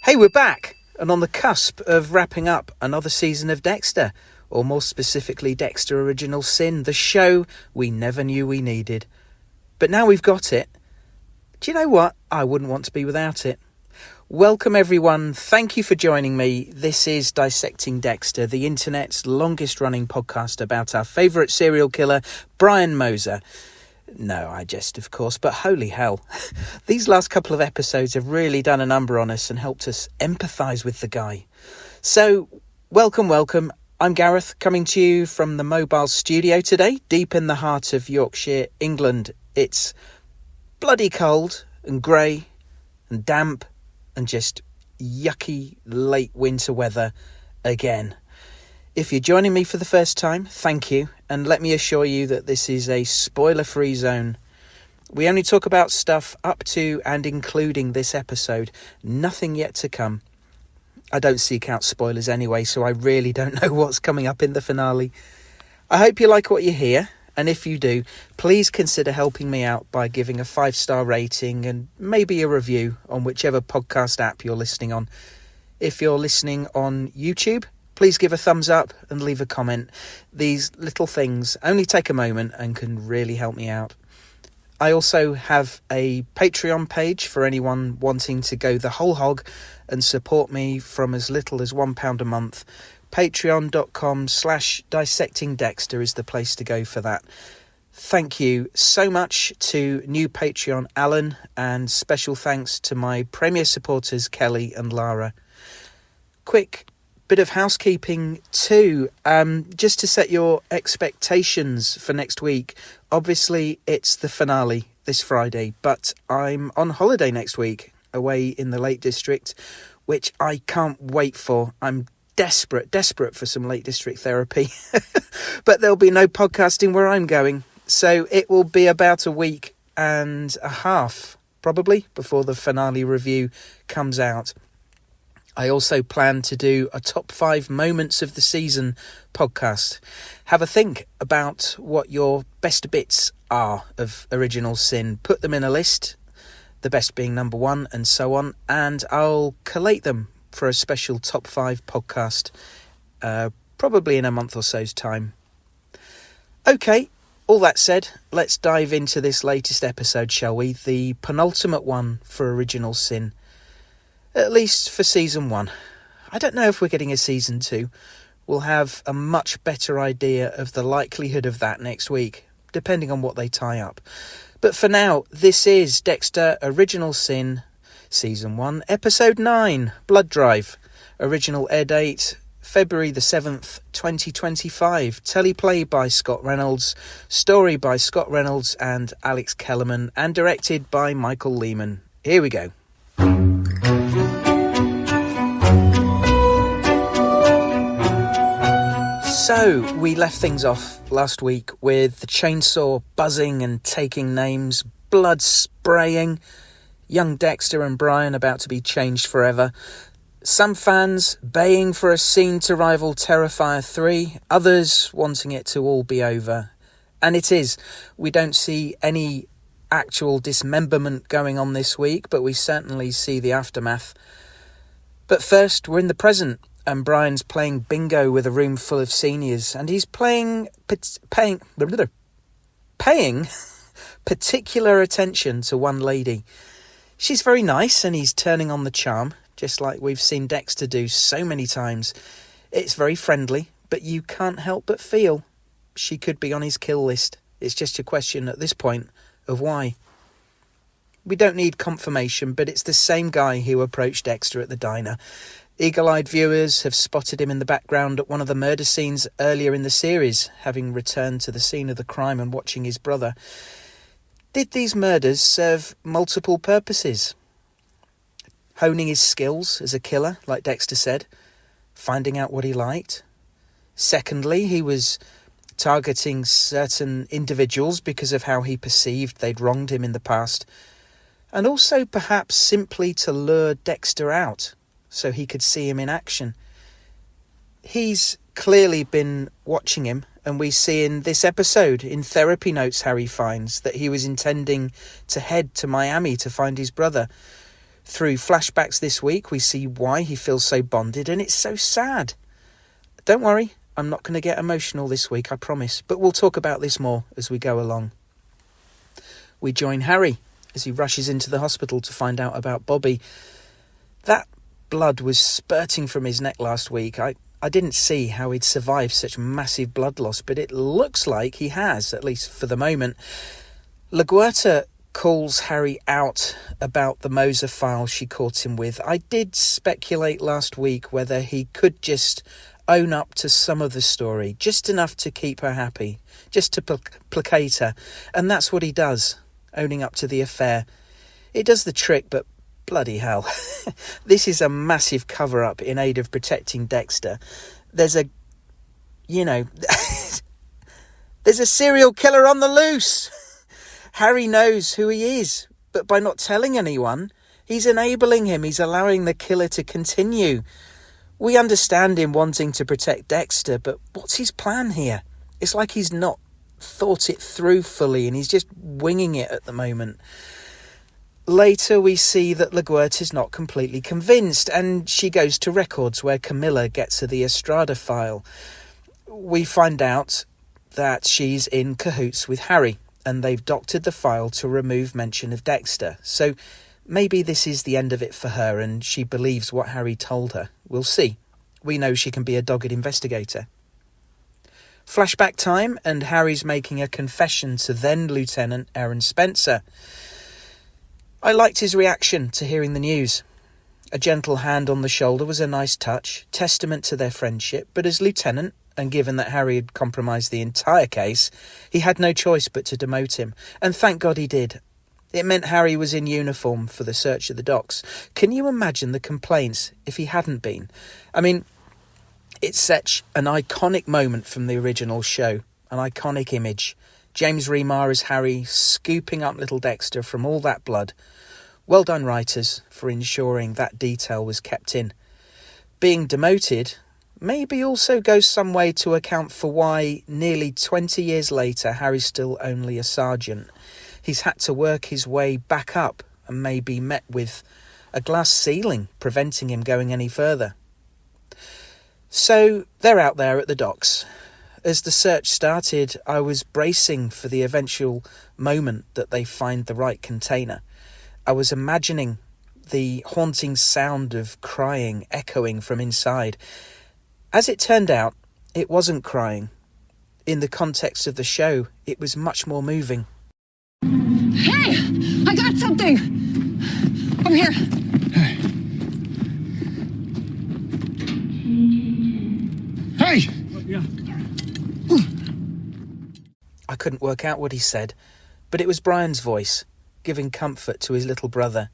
Hey, we're back and on the cusp of wrapping up another season of Dexter, or more specifically Dexter Original Sin, the show we never knew we needed. But now we've got it. Do you know what? I wouldn't want to be without it. Welcome everyone, thank you for joining me. This is Dissecting Dexter, the internet's longest running podcast about our favourite serial killer, Brian Moser. No, I jest, of course, but holy hell. These last couple of episodes have really done a number on us and helped us empathise with the guy. So, welcome. I'm Gareth, coming to you from the mobile studio today, deep in the heart of Yorkshire, England. It's bloody cold and grey and damp and just yucky late winter weather again. If you're joining me for the first time, thank you, and let me assure you that this is a spoiler-free zone. We only talk about stuff up to and including this episode, nothing yet to come. I don't seek out spoilers anyway, so I really don't know what's coming up in the finale. I hope you like what you hear, and if you do, please consider helping me out by giving a 5-star rating and maybe a review on whichever podcast app you're listening on. If you're listening on YouTube, please give a thumbs up and leave a comment. These little things only take a moment and can really help me out. I also have a Patreon page for anyone wanting to go the whole hog and support me from as little as £1 a month. Patreon.com/dissectingdexter is the place to go for that. Thank you so much to new Patreon Alan, and special thanks to my Premier supporters Kelly and Lara. Quick bit of housekeeping too, just to set your expectations for next week. Obviously it's the finale this Friday, but I'm on holiday next week away in the Lake District, which I can't wait for. I'm desperate for some Lake District therapy. But there'll be no podcasting where I'm going, so it will be about a week and a half probably before the finale review comes out. I also plan to do a top 5 moments of the season podcast. Have a think about what your best bits are of Original Sin. Put them in a list, the best being number 1 and so on, and I'll collate them for a special top 5 podcast, probably in a month or so's time. Okay, all that said, let's dive into this latest episode, shall we? The penultimate one for Original Sin. At least for season 1. I don't know if we're getting a season 2. We'll have a much better idea of the likelihood of that next week, depending on what they tie up. But for now, this is Dexter Original Sin, Season 1, Episode 9, Blood Drive. Original air date, February the 7th, 2025. Teleplay by Scott Reynolds. Story by Scott Reynolds and Alex Kellerman. And directed by Michael Lehman. Here we go. So, we left things off last week with the chainsaw buzzing and taking names, blood spraying, young Dexter and Brian about to be changed forever, some fans baying for a scene to rival Terrifier 3, others wanting it to all be over. And it is. We don't see any actual dismemberment going on this week, but we certainly see the aftermath. But first, we're in the present. And Brian's playing bingo with a room full of seniors, and he's paying particular attention to one lady. She's very nice, and he's turning on the charm, just like we've seen Dexter do so many times. It's very friendly, but you can't help but feel she could be on his kill list. It's just a question at this point of why. We don't need confirmation, but it's the same guy who approached Dexter at the diner. Eagle-eyed viewers have spotted him in the background at one of the murder scenes earlier in the series, having returned to the scene of the crime and watching his brother. Did these murders serve multiple purposes? Honing his skills as a killer, like Dexter said, finding out what he liked. Secondly, he was targeting certain individuals because of how he perceived they'd wronged him in the past. And also perhaps simply to lure Dexter out, so he could see him in action. He's clearly been watching him, and we see in this episode, in therapy notes Harry finds, that he was intending to head to Miami to find his brother. Through flashbacks this week, we see why he feels so bonded, and it's so sad. Don't worry, I'm not going to get emotional this week, I promise, but we'll talk about this more as we go along. We join Harry as he rushes into the hospital to find out about Bobby. That blood was spurting from his neck last week. I didn't see how he'd survived such massive blood loss, but it looks like he has, at least for the moment. LaGuerta calls Harry out about the Moser file she caught him with. I did speculate last week whether he could just own up to some of the story, just enough to keep her happy, just to placate her. And that's what he does, owning up to the affair. It does the trick, but bloody hell. This is a massive cover-up in aid of protecting Dexter. There's a serial killer on the loose. Harry knows who he is, but by not telling anyone, he's enabling him. He's allowing the killer to continue. We understand him wanting to protect Dexter, but what's his plan here? It's like he's not thought it through fully and he's just winging it at the moment. Later we see that LaGuerta's not completely convinced, and she goes to records where Camilla gets her the Estrada file. We find out that she's in cahoots with Harry, and they've doctored the file to remove mention of Dexter. So maybe this is the end of it for her, and she believes what Harry told her. We'll see. We know she can be a dogged investigator. Flashback time, and Harry's making a confession to then Lieutenant Aaron Spencer. I liked his reaction to hearing the news. A gentle hand on the shoulder was a nice touch, testament to their friendship, but as lieutenant, and given that Harry had compromised the entire case, he had no choice but to demote him, and thank God he did. It meant Harry was in uniform for the search of the docks. Can you imagine the complaints if he hadn't been? I mean, it's such an iconic moment from the original show, an iconic image. James Remar as Harry, scooping up little Dexter from all that blood. Well done, writers, for ensuring that detail was kept in. Being demoted maybe also goes some way to account for why, nearly 20 years later, Harry's still only a sergeant. He's had to work his way back up and may be met with a glass ceiling preventing him going any further. So they're out there at the docks. As the search started, I was bracing for the eventual moment that they find the right container. I was imagining the haunting sound of crying echoing from inside. As it turned out, it wasn't crying. In the context of the show, it was much more moving. Hey! I got something! Over here. Hey! Yeah. I couldn't work out what he said, but it was Brian's voice, giving comfort to his little brother.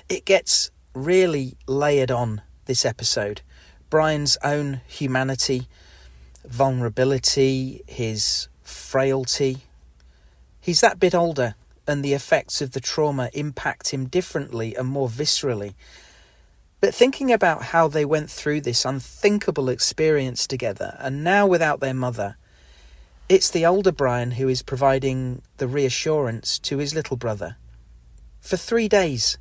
It gets really layered on, this episode. Brian's own humanity, vulnerability, his frailty. He's that bit older, and the effects of the trauma impact him differently and more viscerally. But thinking about how they went through this unthinkable experience together, and now without their mother, it's the older Brian who is providing the reassurance to his little brother. For 3 days.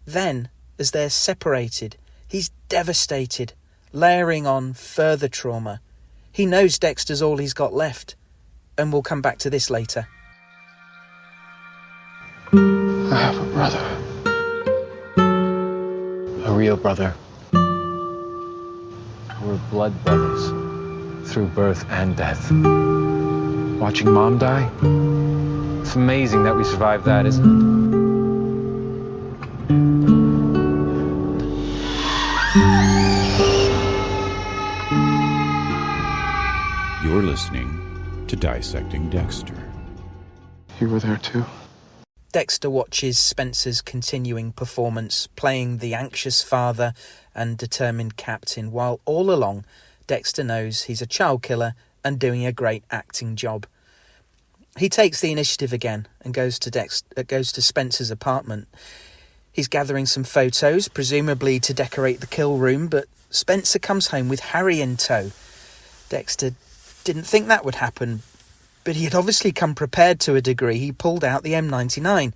Then, as they're separated, he's devastated, layering on further trauma. He knows Dexter's all he's got left, and we'll come back to this later. I have a brother. A real brother. We're blood brothers, through birth and death. Watching Mom die? It's amazing that we survived that, isn't it? You're listening to Dissecting Dexter. You were there too? Dexter watches Spencer's continuing performance, playing the anxious father and determined captain, while all along Dexter knows he's a child killer and doing a great acting job. He takes the initiative again and goes to Spencer's apartment. He's gathering some photos, presumably to decorate the kill room, but Spencer comes home with Harry in tow. Dexter didn't think that would happen, but he had obviously come prepared to a degree. He pulled out the M99.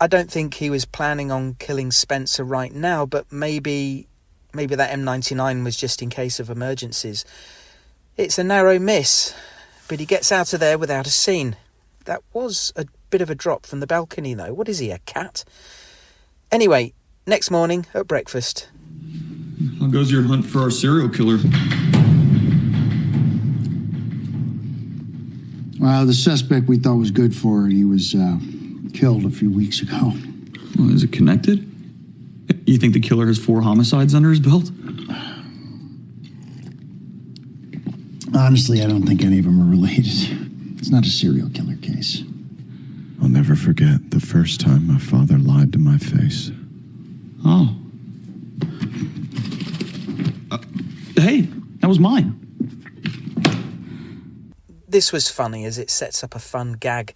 I don't think he was planning on killing Spencer right now, but maybe that M99 was just in case of emergencies. It's a narrow miss, but he gets out of there without a scene. That was a bit of a drop from the balcony, though. What is he, a cat? Anyway, next morning at breakfast. How goes your hunt for our serial killer? Well, the suspect we thought was good for it, he was killed a few weeks ago. Well, is it connected? You think the killer has 4 homicides under his belt? Honestly, I don't think any of them are related. It's not a serial killer case. I'll never forget the first time my father lied to my face. Oh. Hey, that was mine. This was funny as it sets up a fun gag.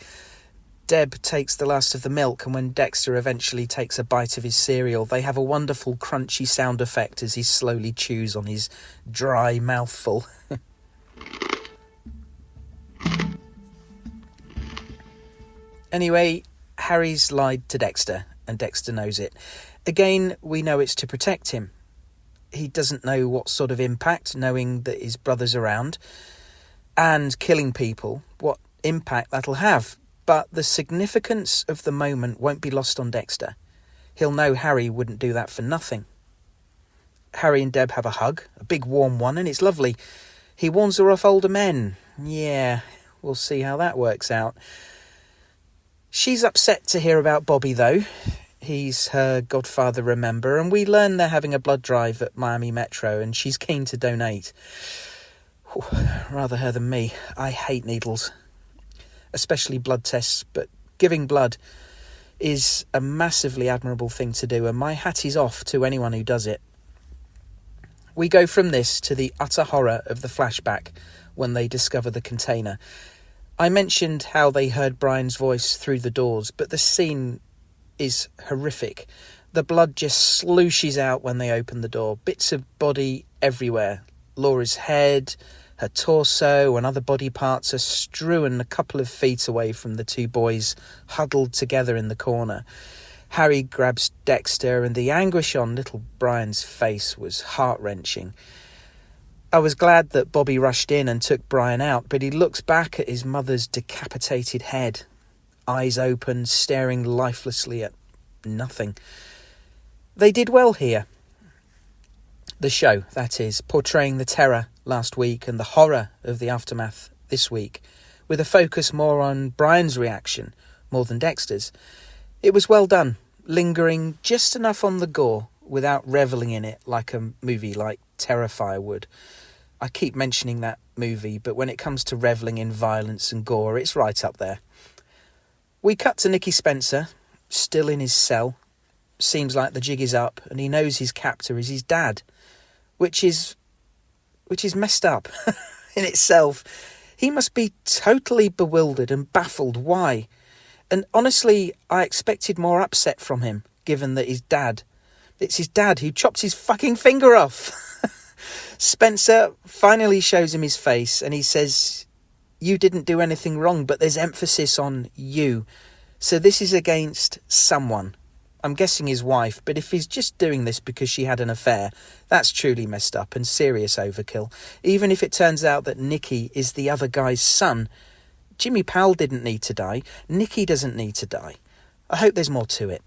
Deb takes the last of the milk, and when Dexter eventually takes a bite of his cereal, they have a wonderful crunchy sound effect as he slowly chews on his dry mouthful. Anyway, Harry's lied to Dexter, and Dexter knows it. Again, we know it's to protect him. He doesn't know what sort of impact, knowing that his brother's around, and killing people, what impact that'll have. But the significance of the moment won't be lost on Dexter. He'll know Harry wouldn't do that for nothing. Harry and Deb have a hug, a big warm one, and it's lovely. He warns her off older men. Yeah, we'll see how that works out. She's upset to hear about Bobby, though. He's her godfather, remember, and we learn they're having a blood drive at Miami Metro, and she's keen to donate. Rather her than me. I hate needles, especially blood tests, but giving blood is a massively admirable thing to do, and my hat is off to anyone who does it. We go from this to the utter horror of the flashback when they discover the container. I mentioned how they heard Brian's voice through the doors, but the scene is horrific. The blood just slooshes out when they open the door. Bits of body everywhere. Laura's head, her torso and other body parts are strewn a couple of feet away from the two boys huddled together in the corner. Harry grabs Dexter, and the anguish on little Brian's face was heart-wrenching. I was glad that Bobby rushed in and took Brian out, but he looks back at his mother's decapitated head, eyes open, staring lifelessly at nothing. They did well here. The show, that is, portraying the terror last week and the horror of the aftermath this week, with a focus more on Brian's reaction more than Dexter's. It was well done, lingering just enough on the gore without revelling in it like a movie like Terrifier would. I keep mentioning that movie, but when it comes to revelling in violence and gore, it's right up there. We cut to Nicky Spencer, still in his cell. Seems like the jig is up, and he knows his captor is his dad, which is messed up in itself. He must be totally bewildered and baffled why. And honestly, I expected more upset from him, given that it's his dad who chopped his fucking finger off. Spencer finally shows him his face, and he says, "You didn't do anything wrong," but there's emphasis on you. So this is against someone. I'm guessing his wife, but if he's just doing this because she had an affair, that's truly messed up and serious overkill. Even if it turns out that Nicky is the other guy's son, Jimmy Powell didn't need to die. Nicky doesn't need to die. I hope there's more to it.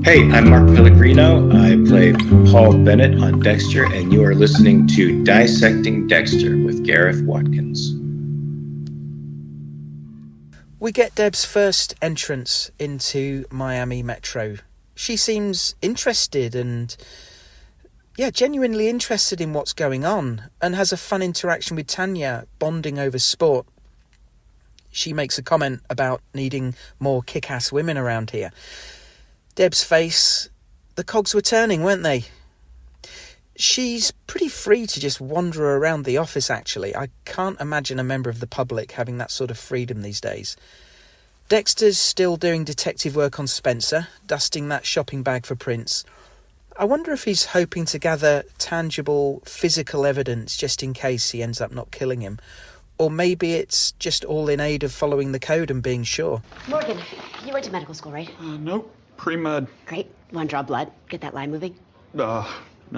Hey, I'm Mark Pellegrino. I play Paul Bennett on Dexter, and you are listening to Dissecting Dexter with Gareth Watkins. We get Deb's first entrance into Miami Metro. She seems interested and, genuinely interested in what's going on, and has a fun interaction with Tanya, bonding over sport. She makes a comment about needing more kick-ass women around here. Deb's face, the cogs were turning, weren't they? She's pretty free to just wander around the office, actually. I can't imagine a member of the public having that sort of freedom these days. Dexter's still doing detective work on Spencer, dusting that shopping bag for prints. I wonder if he's hoping to gather tangible, physical evidence just in case he ends up not killing him. Or maybe it's just all in aid of following the code and being sure. Morgan, you went to medical school, right? Nope. Pre-med. Great. Want to draw blood? Get that line moving? No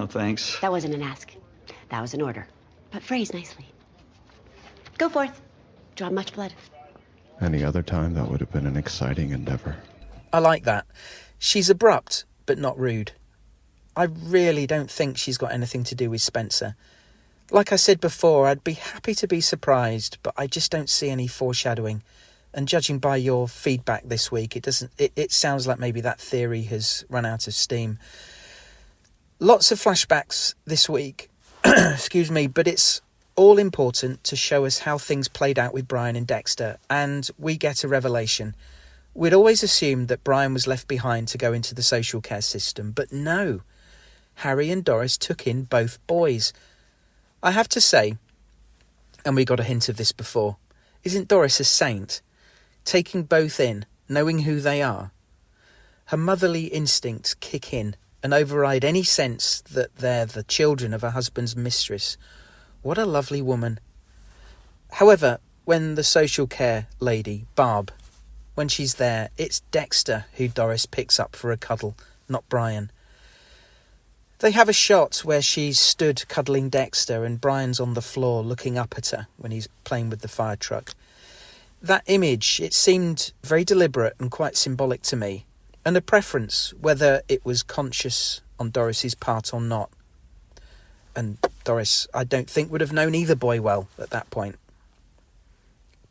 thanks. That wasn't an ask. That was an order. But phrase nicely. Go forth. Draw much blood. Any other time, that would have been an exciting endeavor. I like that. She's abrupt, but not rude. I really don't think she's got anything to do with Spencer. Like I said before, I'd be happy to be surprised, but I just don't see any foreshadowing. And judging by your feedback this week, it sounds like maybe that theory has run out of steam. Lots of flashbacks this week, excuse me, but it's all important to show us how things played out with Brian and Dexter, and we get a revelation. We'd always assumed that Brian was left behind to go into the social care system, but no. Harry and Doris took in both boys. I have to say, and we got a hint of this before, isn't Doris a saint? Taking both in, knowing who they are. Her motherly instincts kick in and override any sense that they're the children of her husband's mistress. What a lovely woman. However, when the social care lady, Barb, when she's there, it's Dexter who Doris picks up for a cuddle, not Brian. They have a shot where she's stood cuddling Dexter and Brian's on the floor looking up at her when he's playing with the fire truck. That image, it seemed very deliberate and quite symbolic to me, and a preference, whether it was conscious on Doris's part or not. And Doris, I don't think, would have known either boy well at that point.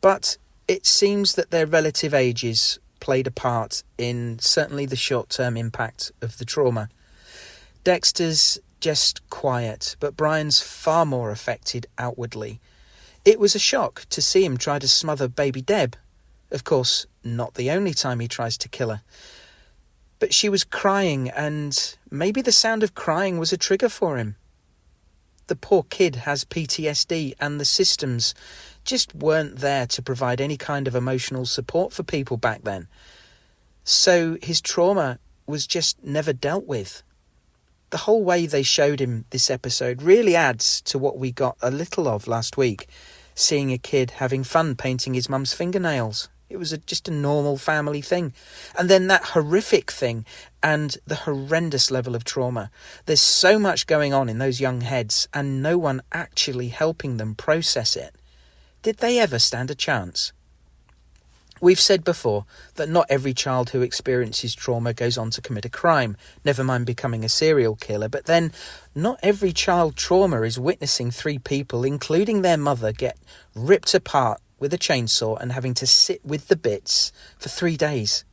But it seems that their relative ages played a part in certainly the short-term impact of the trauma. Dexter's just quiet, but Brian's far more affected outwardly. It was a shock to see him try to smother baby Deb. Of course, not the only time he tries to kill her. But she was crying, and maybe the sound of crying was a trigger for him. The poor kid has PTSD, and the systems just weren't there to provide any kind of emotional support for people back then. So his trauma was just never dealt with. The whole way they showed him this episode really adds to what we got a little of last week, seeing a kid having fun painting his mum's fingernails. It was just a normal family thing. And then that horrific thing and the horrendous level of trauma. There's so much going on in those young heads and no one actually helping them process it. Did they ever stand a chance? We've said before that not every child who experiences trauma goes on to commit a crime, never mind becoming a serial killer, but then not every child trauma is witnessing 3 people, including their mother, get ripped apart with a chainsaw and having to sit with the bits for 3 days.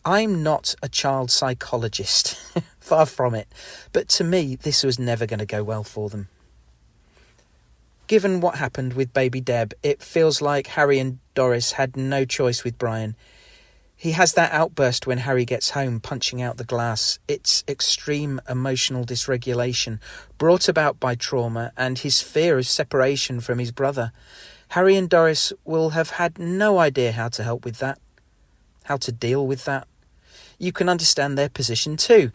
I'm not a child psychologist, far from it, but to me this was never going to go well for them. Given what happened with baby Deb, it feels like Harry and Doris had no choice with Brian. He has that outburst when Harry gets home, punching out the glass. It's extreme emotional dysregulation, brought about by trauma and his fear of separation from his brother. Harry and Doris will have had no idea how to help with that, how to deal with that. You can understand their position too.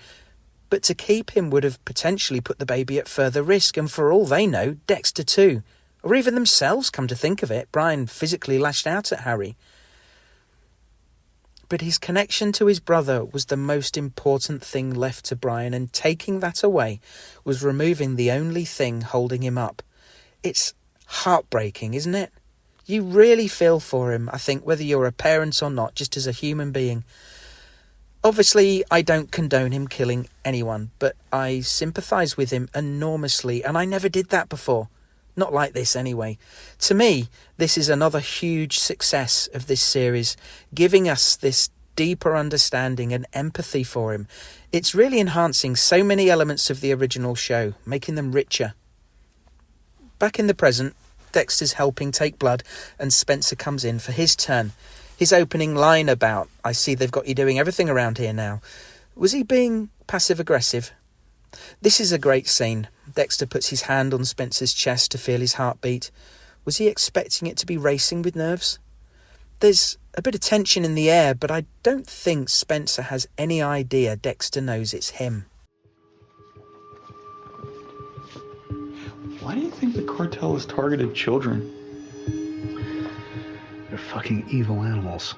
But to keep him would have potentially put the baby at further risk, and for all they know, Dexter too. Or even themselves, come to think of it. Brian physically lashed out at Harry. But his connection to his brother was the most important thing left to Brian, and taking that away was removing the only thing holding him up. It's heartbreaking, isn't it? You really feel for him, I think, whether you're a parent or not, just as a human being. Obviously, I don't condone him killing anyone, but I sympathise with him enormously, and I never did that before. Not like this, anyway. To me, this is another huge success of this series, giving us this deeper understanding and empathy for him. It's really enhancing so many elements of the original show, making them richer. Back in the present, Dexter's helping take blood, and Spencer comes in for his turn. His opening line about, "I see they've got you doing everything around here now." Was he being passive-aggressive? This is a great scene. Dexter puts his hand on Spencer's chest to feel his heartbeat. Was he expecting it to be racing with nerves? There's a bit of tension in the air, but I don't think Spencer has any idea Dexter knows it's him. Why do you think the cartel has targeted children? fucking evil animals.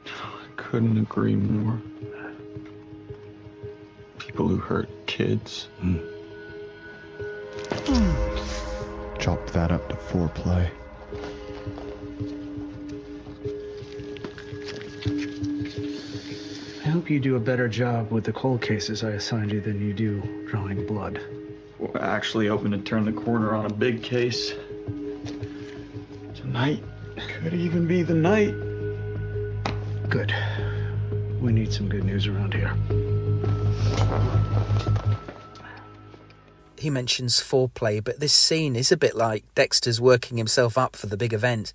I couldn't agree more. People who hurt kids. Chop that up to foreplay. I hope you do a better job with the cold cases I assigned you than you do drawing blood. We're actually hoping to turn the corner on a big case. Tonight could even be the night. Good. We need some good news around here. He mentions foreplay, but this scene is a bit like Dexter's working himself up for the big event.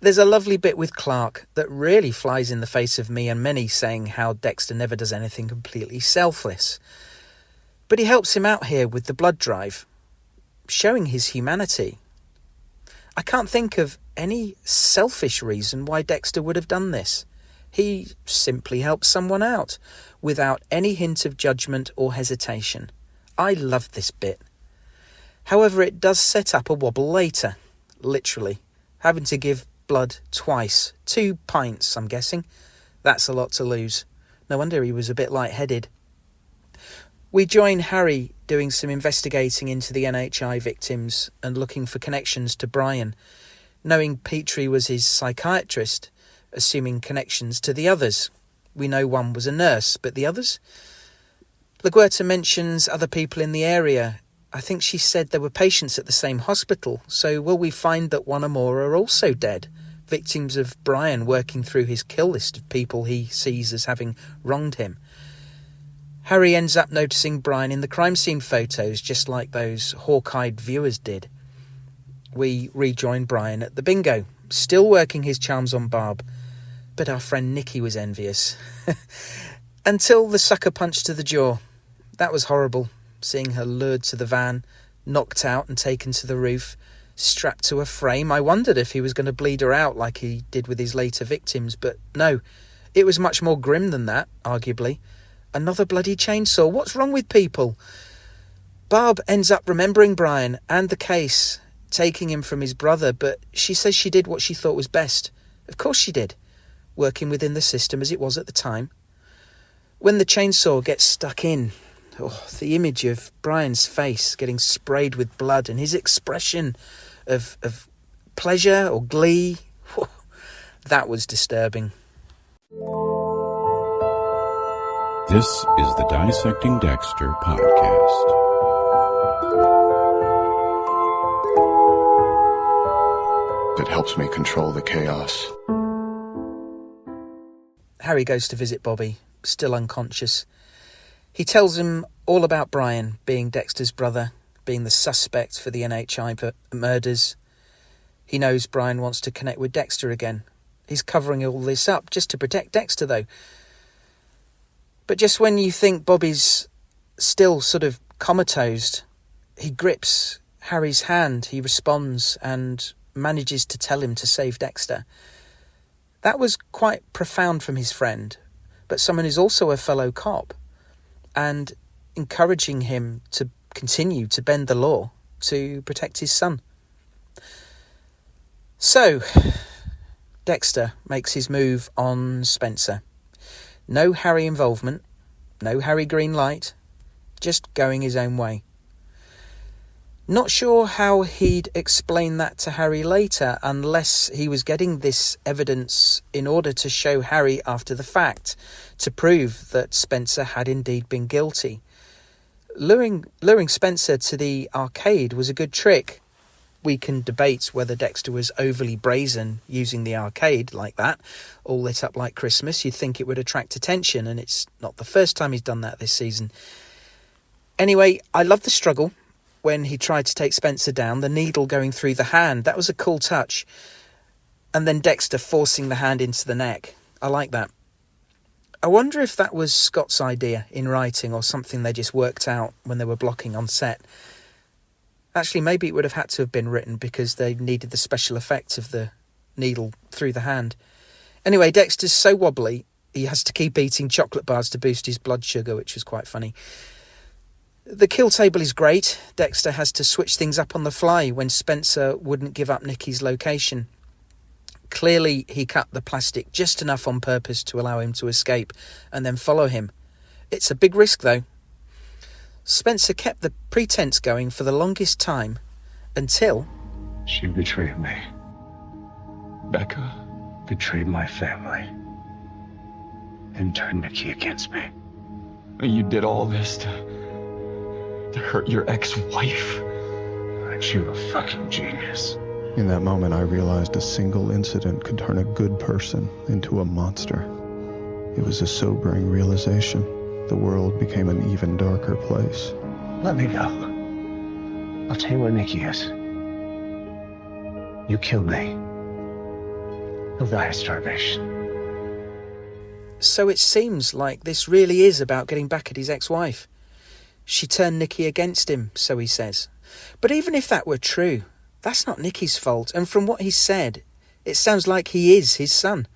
There's a lovely bit with Clark that really flies in the face of me and many, saying how Dexter never does anything completely selfless. But he helps him out here with the blood drive, showing his humanity. I can't think of any selfish reason why Dexter would have done this. He simply helps someone out, without any hint of judgment or hesitation. I love this bit. However, it does set up a wobble later, literally, having to give blood twice. 2 pints, I'm guessing. That's a lot to lose. No wonder he was a bit lightheaded. We join Harry doing some investigating into the NHI victims and looking for connections to Brian, knowing Petrie was his psychiatrist, assuming connections to the others. We know one was a nurse, but the others? LaGuerta mentions other people in the area. I think she said there were patients at the same hospital, so will we find that one or more are also dead, victims of Brian working through his kill list of people he sees as having wronged him? Harry ends up noticing Brian in the crime scene photos, just like those hawk-eyed viewers did. We rejoin Brian at the bingo, still working his charms on Barb, but our friend Nikki was envious. Until the sucker punch to the jaw. That was horrible, seeing her lured to the van, knocked out and taken to the roof, strapped to a frame. I wondered if he was going to bleed her out like he did with his later victims, but no, it was much more grim than that, arguably. Another bloody chainsaw. What's wrong with people? Barb ends up remembering Brian and the case, taking him from his brother, but she says she did what she thought was best. Of course she did, working within the system as it was at the time. When the chainsaw gets stuck in, the image of Brian's face getting sprayed with blood and his expression of pleasure or glee, that was disturbing. This is the Dissecting Dexter podcast. It helps me control the chaos. Harry goes to visit Bobby, still unconscious. He tells him all about Brian being Dexter's brother, being the suspect for the NHI murders. He knows Brian wants to connect with Dexter again. He's covering all this up just to protect Dexter, though. But just when you think Bobby's still sort of comatose, he grips Harry's hand, he responds and manages to tell him to save Dexter. That was quite profound from his friend, but someone who's also a fellow cop, and encouraging him to continue to bend the law to protect his son. So, Dexter makes his move on Spencer. No Harry involvement, no Harry green light, just going his own way. Not sure how he'd explain that to Harry later, unless he was getting this evidence in order to show Harry after the fact, to prove that Spencer had indeed been guilty. Luring Spencer to the arcade was a good trick. We can debate whether Dexter was overly brazen using the arcade like that, all lit up like Christmas. You'd think it would attract attention, and it's not the first time he's done that this season. Anyway, I love the struggle when he tried to take Spencer down, the needle going through the hand. That was a cool touch. And then Dexter forcing the hand into the neck. I like that. I wonder if that was Scott's idea in writing or something they just worked out when they were blocking on set. Actually, maybe it would have had to have been written because they needed the special effect of the needle through the hand. Anyway, Dexter's so wobbly, he has to keep eating chocolate bars to boost his blood sugar, which was quite funny. The kill table is great. Dexter has to switch things up on the fly when Spencer wouldn't give up Nicky's location. Clearly, he cut the plastic just enough on purpose to allow him to escape and then follow him. It's a big risk, though. Spencer kept the pretense going for the longest time until... She betrayed me. Becca? Betrayed my family. And turned Nicky against me. You did all this to hurt your ex-wife? Aren't you a fucking genius? In that moment, I realized a single incident could turn a good person into a monster. It was a sobering realization. The world became an even darker place. Let me go. I'll tell you where Nicky is. You kill me, he'll die of starvation. So it seems like this really is about getting back at his ex-wife. She turned Nicky against him, so he says. But even if that were true, that's not Nicky's fault, and from what he said, it sounds like he is his son.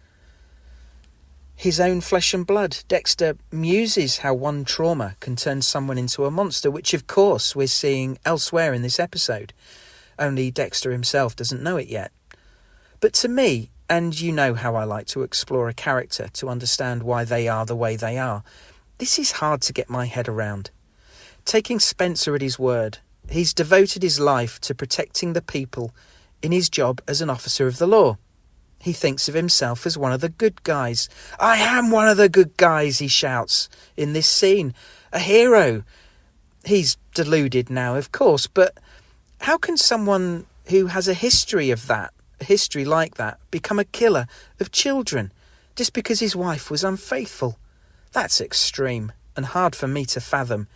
His own flesh and blood. Dexter muses how one trauma can turn someone into a monster, which of course we're seeing elsewhere in this episode. Only Dexter himself doesn't know it yet. But to me, and you know how I like to explore a character to understand why they are the way they are, this is hard to get my head around. Taking Spencer at his word, he's devoted his life to protecting the people in his job as an officer of the law. He thinks of himself as one of the good guys. I am one of the good guys, he shouts in this scene. A hero. He's deluded now, of course, but how can someone who has a history of that, a history like that, become a killer of children just because his wife was unfaithful? That's extreme and hard for me to fathom.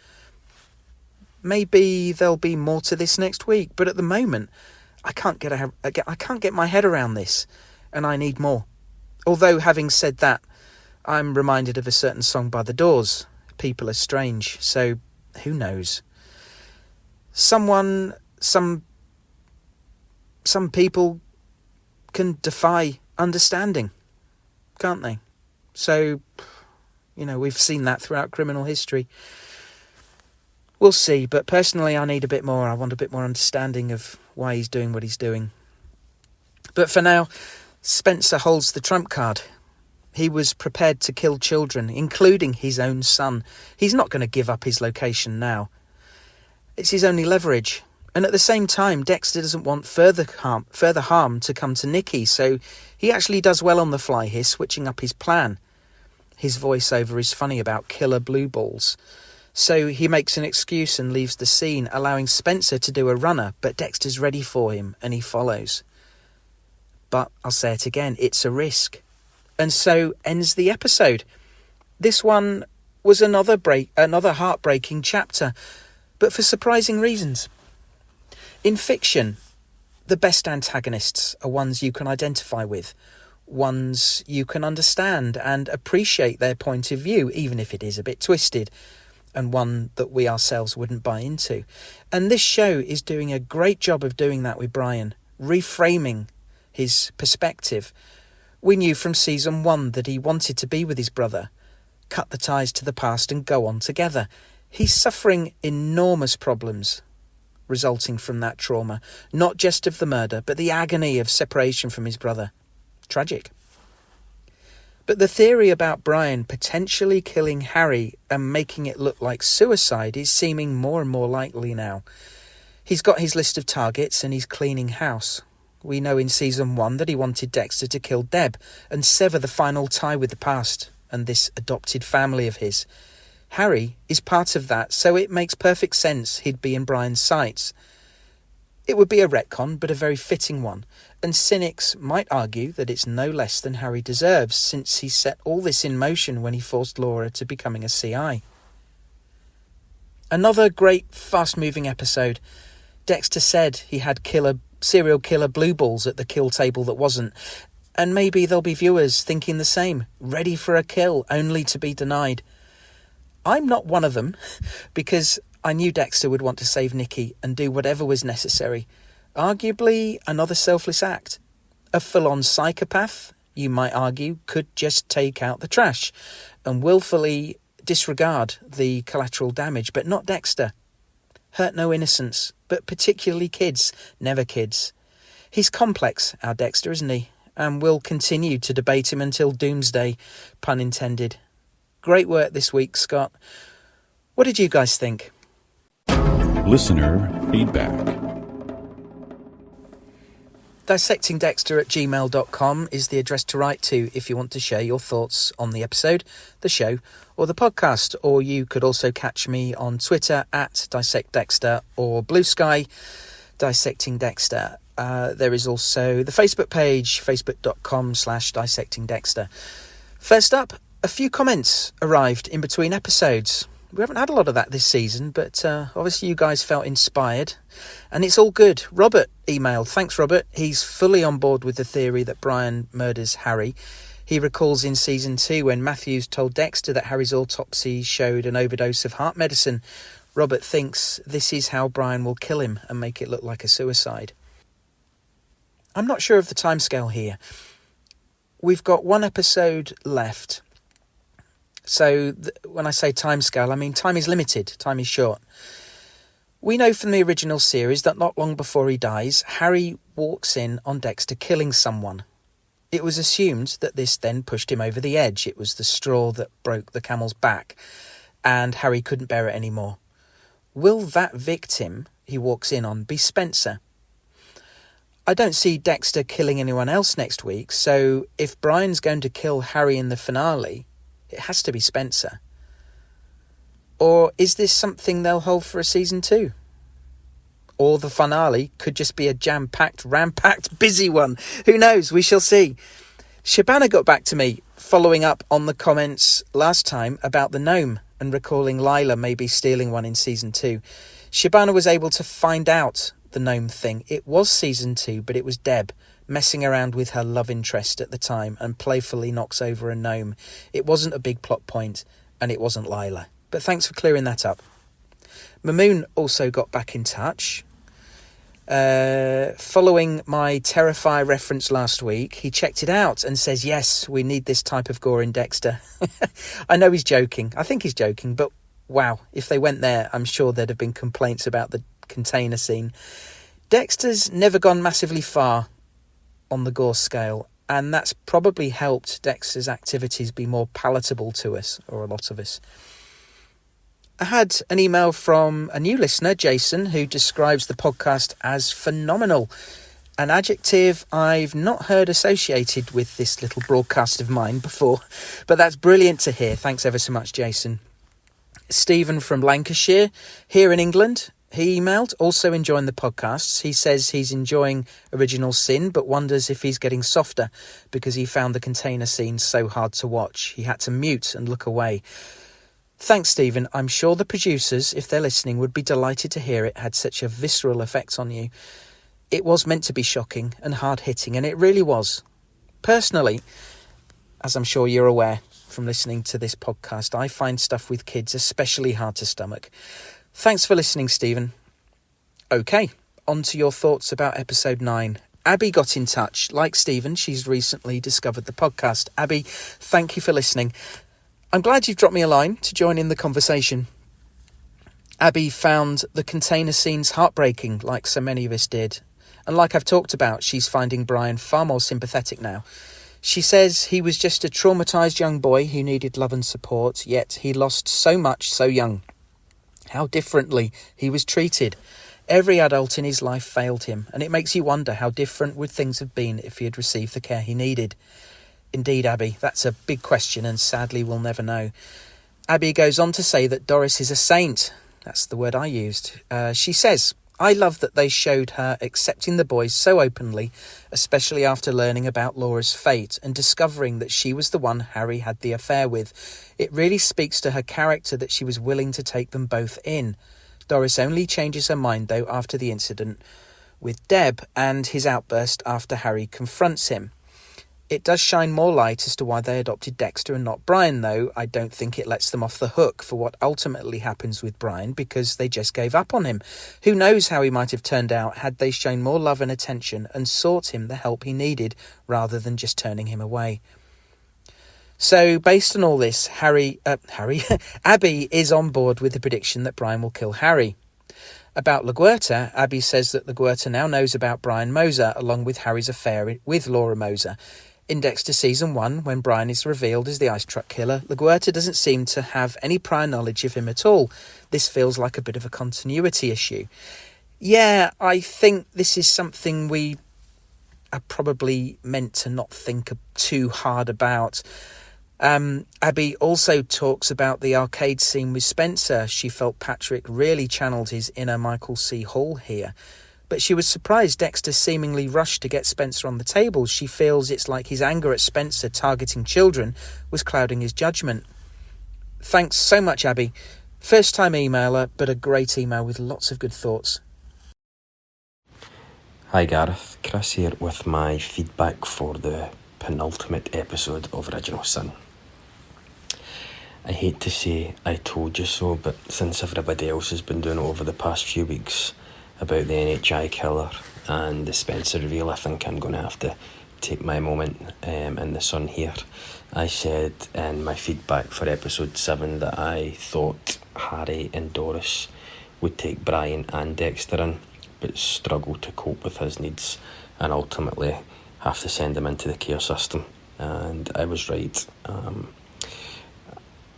Maybe there'll be more to this next week, but at the moment, I can't get my head around this. And I need more. Although, having said that, I'm reminded of a certain song by The Doors, People Are Strange, so who knows? Some people can defy understanding, can't they? So, we've seen that throughout criminal history. We'll see, but personally I need a bit more. I want a bit more understanding of why he's doing what he's doing. But for now, Spencer holds the trump card. He was prepared to kill children, including his own son. He's not going to give up his location now. It's his only leverage. And at the same time, Dexter doesn't want further harm to come to Nicky, so he actually does well on the fly here, switching up his plan. His voiceover is funny about killer blue balls. So he makes an excuse and leaves the scene, allowing Spencer to do a runner, but Dexter's ready for him, and he follows. But I'll say it again, it's a risk. And so ends the episode. This one was another heartbreaking chapter, but for surprising reasons. In fiction, the best antagonists are ones you can identify with, ones you can understand and appreciate their point of view, even if it is a bit twisted, and one that we ourselves wouldn't buy into. And this show is doing a great job of doing that with Brian, reframing his perspective. We knew from season 1 that he wanted to be with his brother, cut the ties to the past and go on together. He's suffering enormous problems resulting from that trauma, not just of the murder, but the agony of separation from his brother. Tragic. But the theory about Brian potentially killing Harry and making it look like suicide is seeming more and more likely now. He's got his list of targets and he's cleaning house. We know in season 1 that he wanted Dexter to kill Deb and sever the final tie with the past and this adopted family of his. Harry is part of that, so it makes perfect sense he'd be in Brian's sights. It would be a retcon, but a very fitting one, and cynics might argue that it's no less than Harry deserves, since he set all this in motion when he forced Laura to becoming a CI. Another great, fast-moving episode. Dexter said he had serial killer blue balls at the kill table that wasn't, and maybe there'll be viewers thinking the same, ready for a kill, only to be denied. I'm not one of them, because I knew Dexter would want to save Nicky and do whatever was necessary. Arguably another selfless act. A full-on psychopath, you might argue, could just take out the trash and willfully disregard the collateral damage, but not Dexter. hurt no innocents, but particularly kids, never kids. He's complex, our Dexter, isn't he? And we'll continue to debate him until doomsday, pun intended. Great work this week, Scott. What did you guys think? Listener feedback. dissectingdexter@gmail.com is the address to write to if you want to share your thoughts on the episode, the show, or the podcast. Or you could also catch me on Twitter @DissectDexter or Blue Sky Dissecting Dexter. There is also the Facebook page, facebook.com/dissectingdexter. First up, a few comments arrived in between episodes. We haven't had a lot of that this season, but obviously you guys felt inspired, and it's all good. Robert emailed. Thanks, Robert. He's fully on board with the theory that Brian murders Harry. He recalls in season 2 when Matthews told Dexter that Harry's autopsy showed an overdose of heart medicine. Robert thinks this is how Brian will kill him and make it look like a suicide. I'm not sure of the timescale here. We've got one episode left. So when I say timescale, I mean time is limited, time is short. We know from the original series that not long before he dies, Harry walks in on Dexter killing someone. It was assumed that this then pushed him over the edge. It was the straw that broke the camel's back, and Harry couldn't bear it anymore. Will that victim he walks in on be Spencer? I don't see Dexter killing anyone else next week, so if Brian's going to kill Harry in the finale, it has to be Spencer. Or is this something they'll hold for a season 2? Or the finale could just be a jam-packed, ram-packed, busy one. Who knows? We shall see. Shabana got back to me, following up on the comments last time about the gnome and recalling Lila maybe stealing one in season 2. Shabana was able to find out the gnome thing. It was season 2, but it was Deb messing around with her love interest at the time and playfully knocks over a gnome. It wasn't a big plot point, and it wasn't Lila. But thanks for clearing that up. Mamoon also got back in touch. Following my Terrify reference last week, he checked it out and says, yes, we need this type of gore in Dexter. I know he's joking. I think he's joking, but wow, if they went there, I'm sure there'd have been complaints about the container scene. Dexter's never gone massively far on the gore scale, and that's probably helped Dexter's activities be more palatable to us, or a lot of us. I had an email from a new listener, Jason, who describes the podcast as phenomenal, an adjective I've not heard associated with this little broadcast of mine before, but that's brilliant to hear. Thanks ever so much, Jason. Stephen from Lancashire, here in England, he emailed, also enjoying the podcasts. He says he's enjoying Original Sin, but wonders if he's getting softer because he found the container scene so hard to watch. He had to mute and look away. Thanks, Stephen. I'm sure the producers, if they're listening, would be delighted to hear it had such a visceral effect on you. It was meant to be shocking and hard-hitting, and it really was. Personally, as I'm sure you're aware from listening to this podcast, I find stuff with kids especially hard to stomach. Thanks for listening, Stephen. Okay, on to your thoughts about episode 9. Abby got in touch. Like Stephen, she's recently discovered the podcast. Abby, thank you for listening. I'm glad you've dropped me a line to join in the conversation. Abby found the container scenes heartbreaking, like so many of us did. And like I've talked about, she's finding Brian far more sympathetic now. She says he was just a traumatised young boy who needed love and support, yet he lost so much so young. How differently he was treated. Every adult in his life failed him, and it makes you wonder how different would things have been if he had received the care he needed. Indeed, Abby, that's a big question, and sadly we'll never know. Abby goes on to say that Doris is a saint. That's the word I used. She says, I love that they showed her accepting the boys so openly, especially after learning about Laura's fate and discovering that she was the one Harry had the affair with. It really speaks to her character that she was willing to take them both in. Doris only changes her mind, though, after the incident with Deb and his outburst after Harry confronts him. It does shine more light as to why they adopted Dexter and not Brian, though. I don't think it lets them off the hook for what ultimately happens with Brian because they just gave up on him. Who knows how he might have turned out had they shown more love and attention and sought him the help he needed rather than just turning him away. So, based on all this, Abby is on board with the prediction that Brian will kill Harry. About LaGuerta, Abby says that LaGuerta now knows about Brian Moser, along with Harry's affair with Laura Moser. In Dexter Season 1, when Brian is revealed as the ice truck killer, LaGuerta doesn't seem to have any prior knowledge of him at all. This feels like a bit of a continuity issue. Yeah, I think this is something we are probably meant to not think too hard about. Abby also talks about the arcade scene with Spencer. She felt Patrick really channeled his inner Michael C. Hall here. But she was surprised Dexter seemingly rushed to get Spencer on the table. She feels it's like his anger at Spencer targeting children was clouding his judgment. Thanks so much, Abby. First time emailer, but a great email with lots of good thoughts. Hi Gareth, Chris here with my feedback for the penultimate episode of Original Sin. I hate to say I told you so, but since everybody else has been doing it over the past few weeks about the NHI killer and the Spencer reveal, I think I'm going to have to take my moment in the sun here. I said in my feedback for episode 7 that I thought Harry and Doris would take Brian and Dexter in, but struggle to cope with his needs and ultimately have to send him into the care system. And I was right.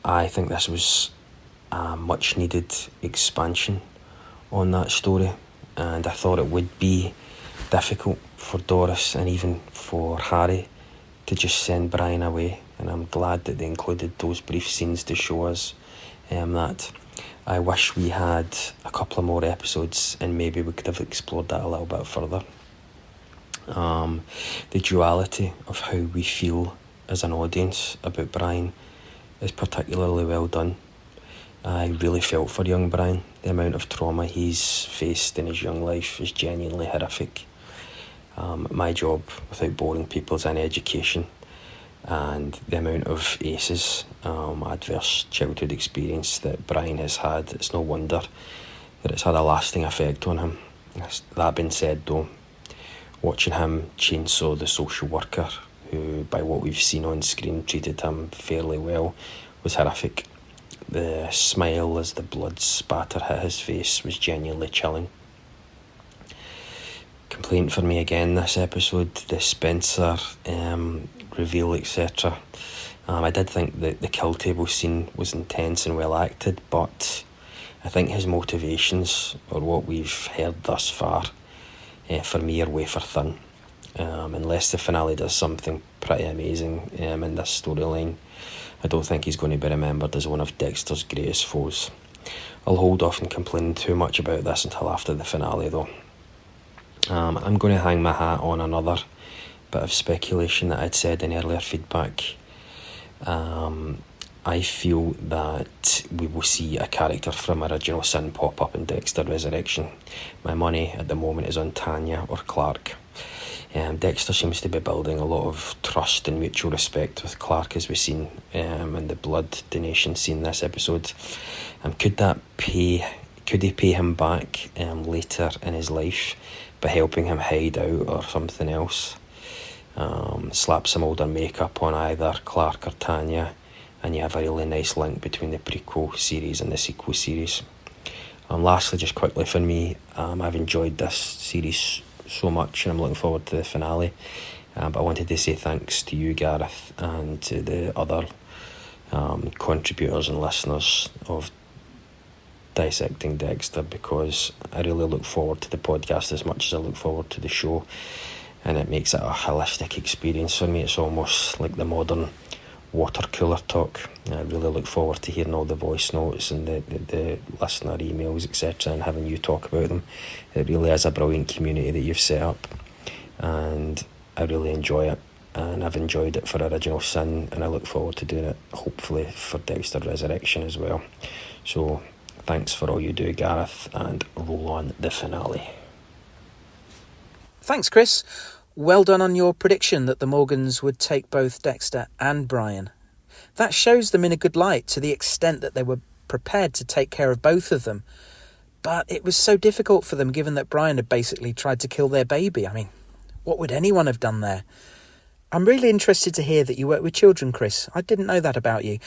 I think this was a much needed expansion on that story, and I thought it would be difficult for Doris and even for Harry to just send Brian away, and I'm glad that they included those brief scenes to show us that. I wish we had a couple of more episodes and maybe we could have explored that a little bit further. The duality of how we feel as an audience about Brian is particularly well done. I really felt for young Brian. The amount of trauma he's faced in his young life is genuinely horrific. My job, without boring people, is in education, and the amount of ACEs, adverse childhood experience that Brian has had, it's no wonder that it's had a lasting effect on him. That being said though, watching him chainsaw the social worker, who by what we've seen on screen treated him fairly well, was horrific. The smile as the blood spatter hit his face was genuinely chilling. Complaint for me again this episode, the Spencer reveal, etc. I did think that the kill table scene was intense and well acted, but I think his motivations, or what we've heard thus far, for me are wafer thin. Unless the finale does something pretty amazing in this storyline, I don't think he's going to be remembered as one of Dexter's greatest foes. I'll hold off on complaining too much about this until after the finale though. I'm going to hang my hat on another bit of speculation that I'd said in earlier feedback. I feel that we will see a character from Original Sin pop up in Dexter Resurrection. My money at the moment is on Tanya or Clark. Dexter seems to be building a lot of trust and mutual respect with Clark, as we've seen in the blood donation scene this episode. Could he pay him back later in his life by helping him hide out or something else? Slap some older makeup on either Clark or Tanya, and you have a really nice link between the prequel series and the sequel series. Lastly, just quickly for me, I've enjoyed this series so much and I'm looking forward to the finale. But I wanted to say thanks to you, Gareth, and to the other contributors and listeners of Dissecting Dexter, because I really look forward to the podcast as much as I look forward to the show, and it makes it a holistic experience for me. It's almost like the modern water cooler talk. I really look forward to hearing all the voice notes and the listener emails, etc., and having you talk about them. It really is a brilliant community that you've set up, and I really enjoy it, and I've enjoyed it for Original Sin, and I look forward to doing it hopefully for Dexter Resurrection as well. So thanks for all you do, Gareth, and roll on the finale. Thanks, Chris. Well done on your prediction that the Morgans would take both Dexter and Brian. That shows them in a good light to the extent that they were prepared to take care of both of them. But it was so difficult for them given that Brian had basically tried to kill their baby. I mean, what would anyone have done there? I'm really interested to hear that you work with children, Chris. I didn't know that about you.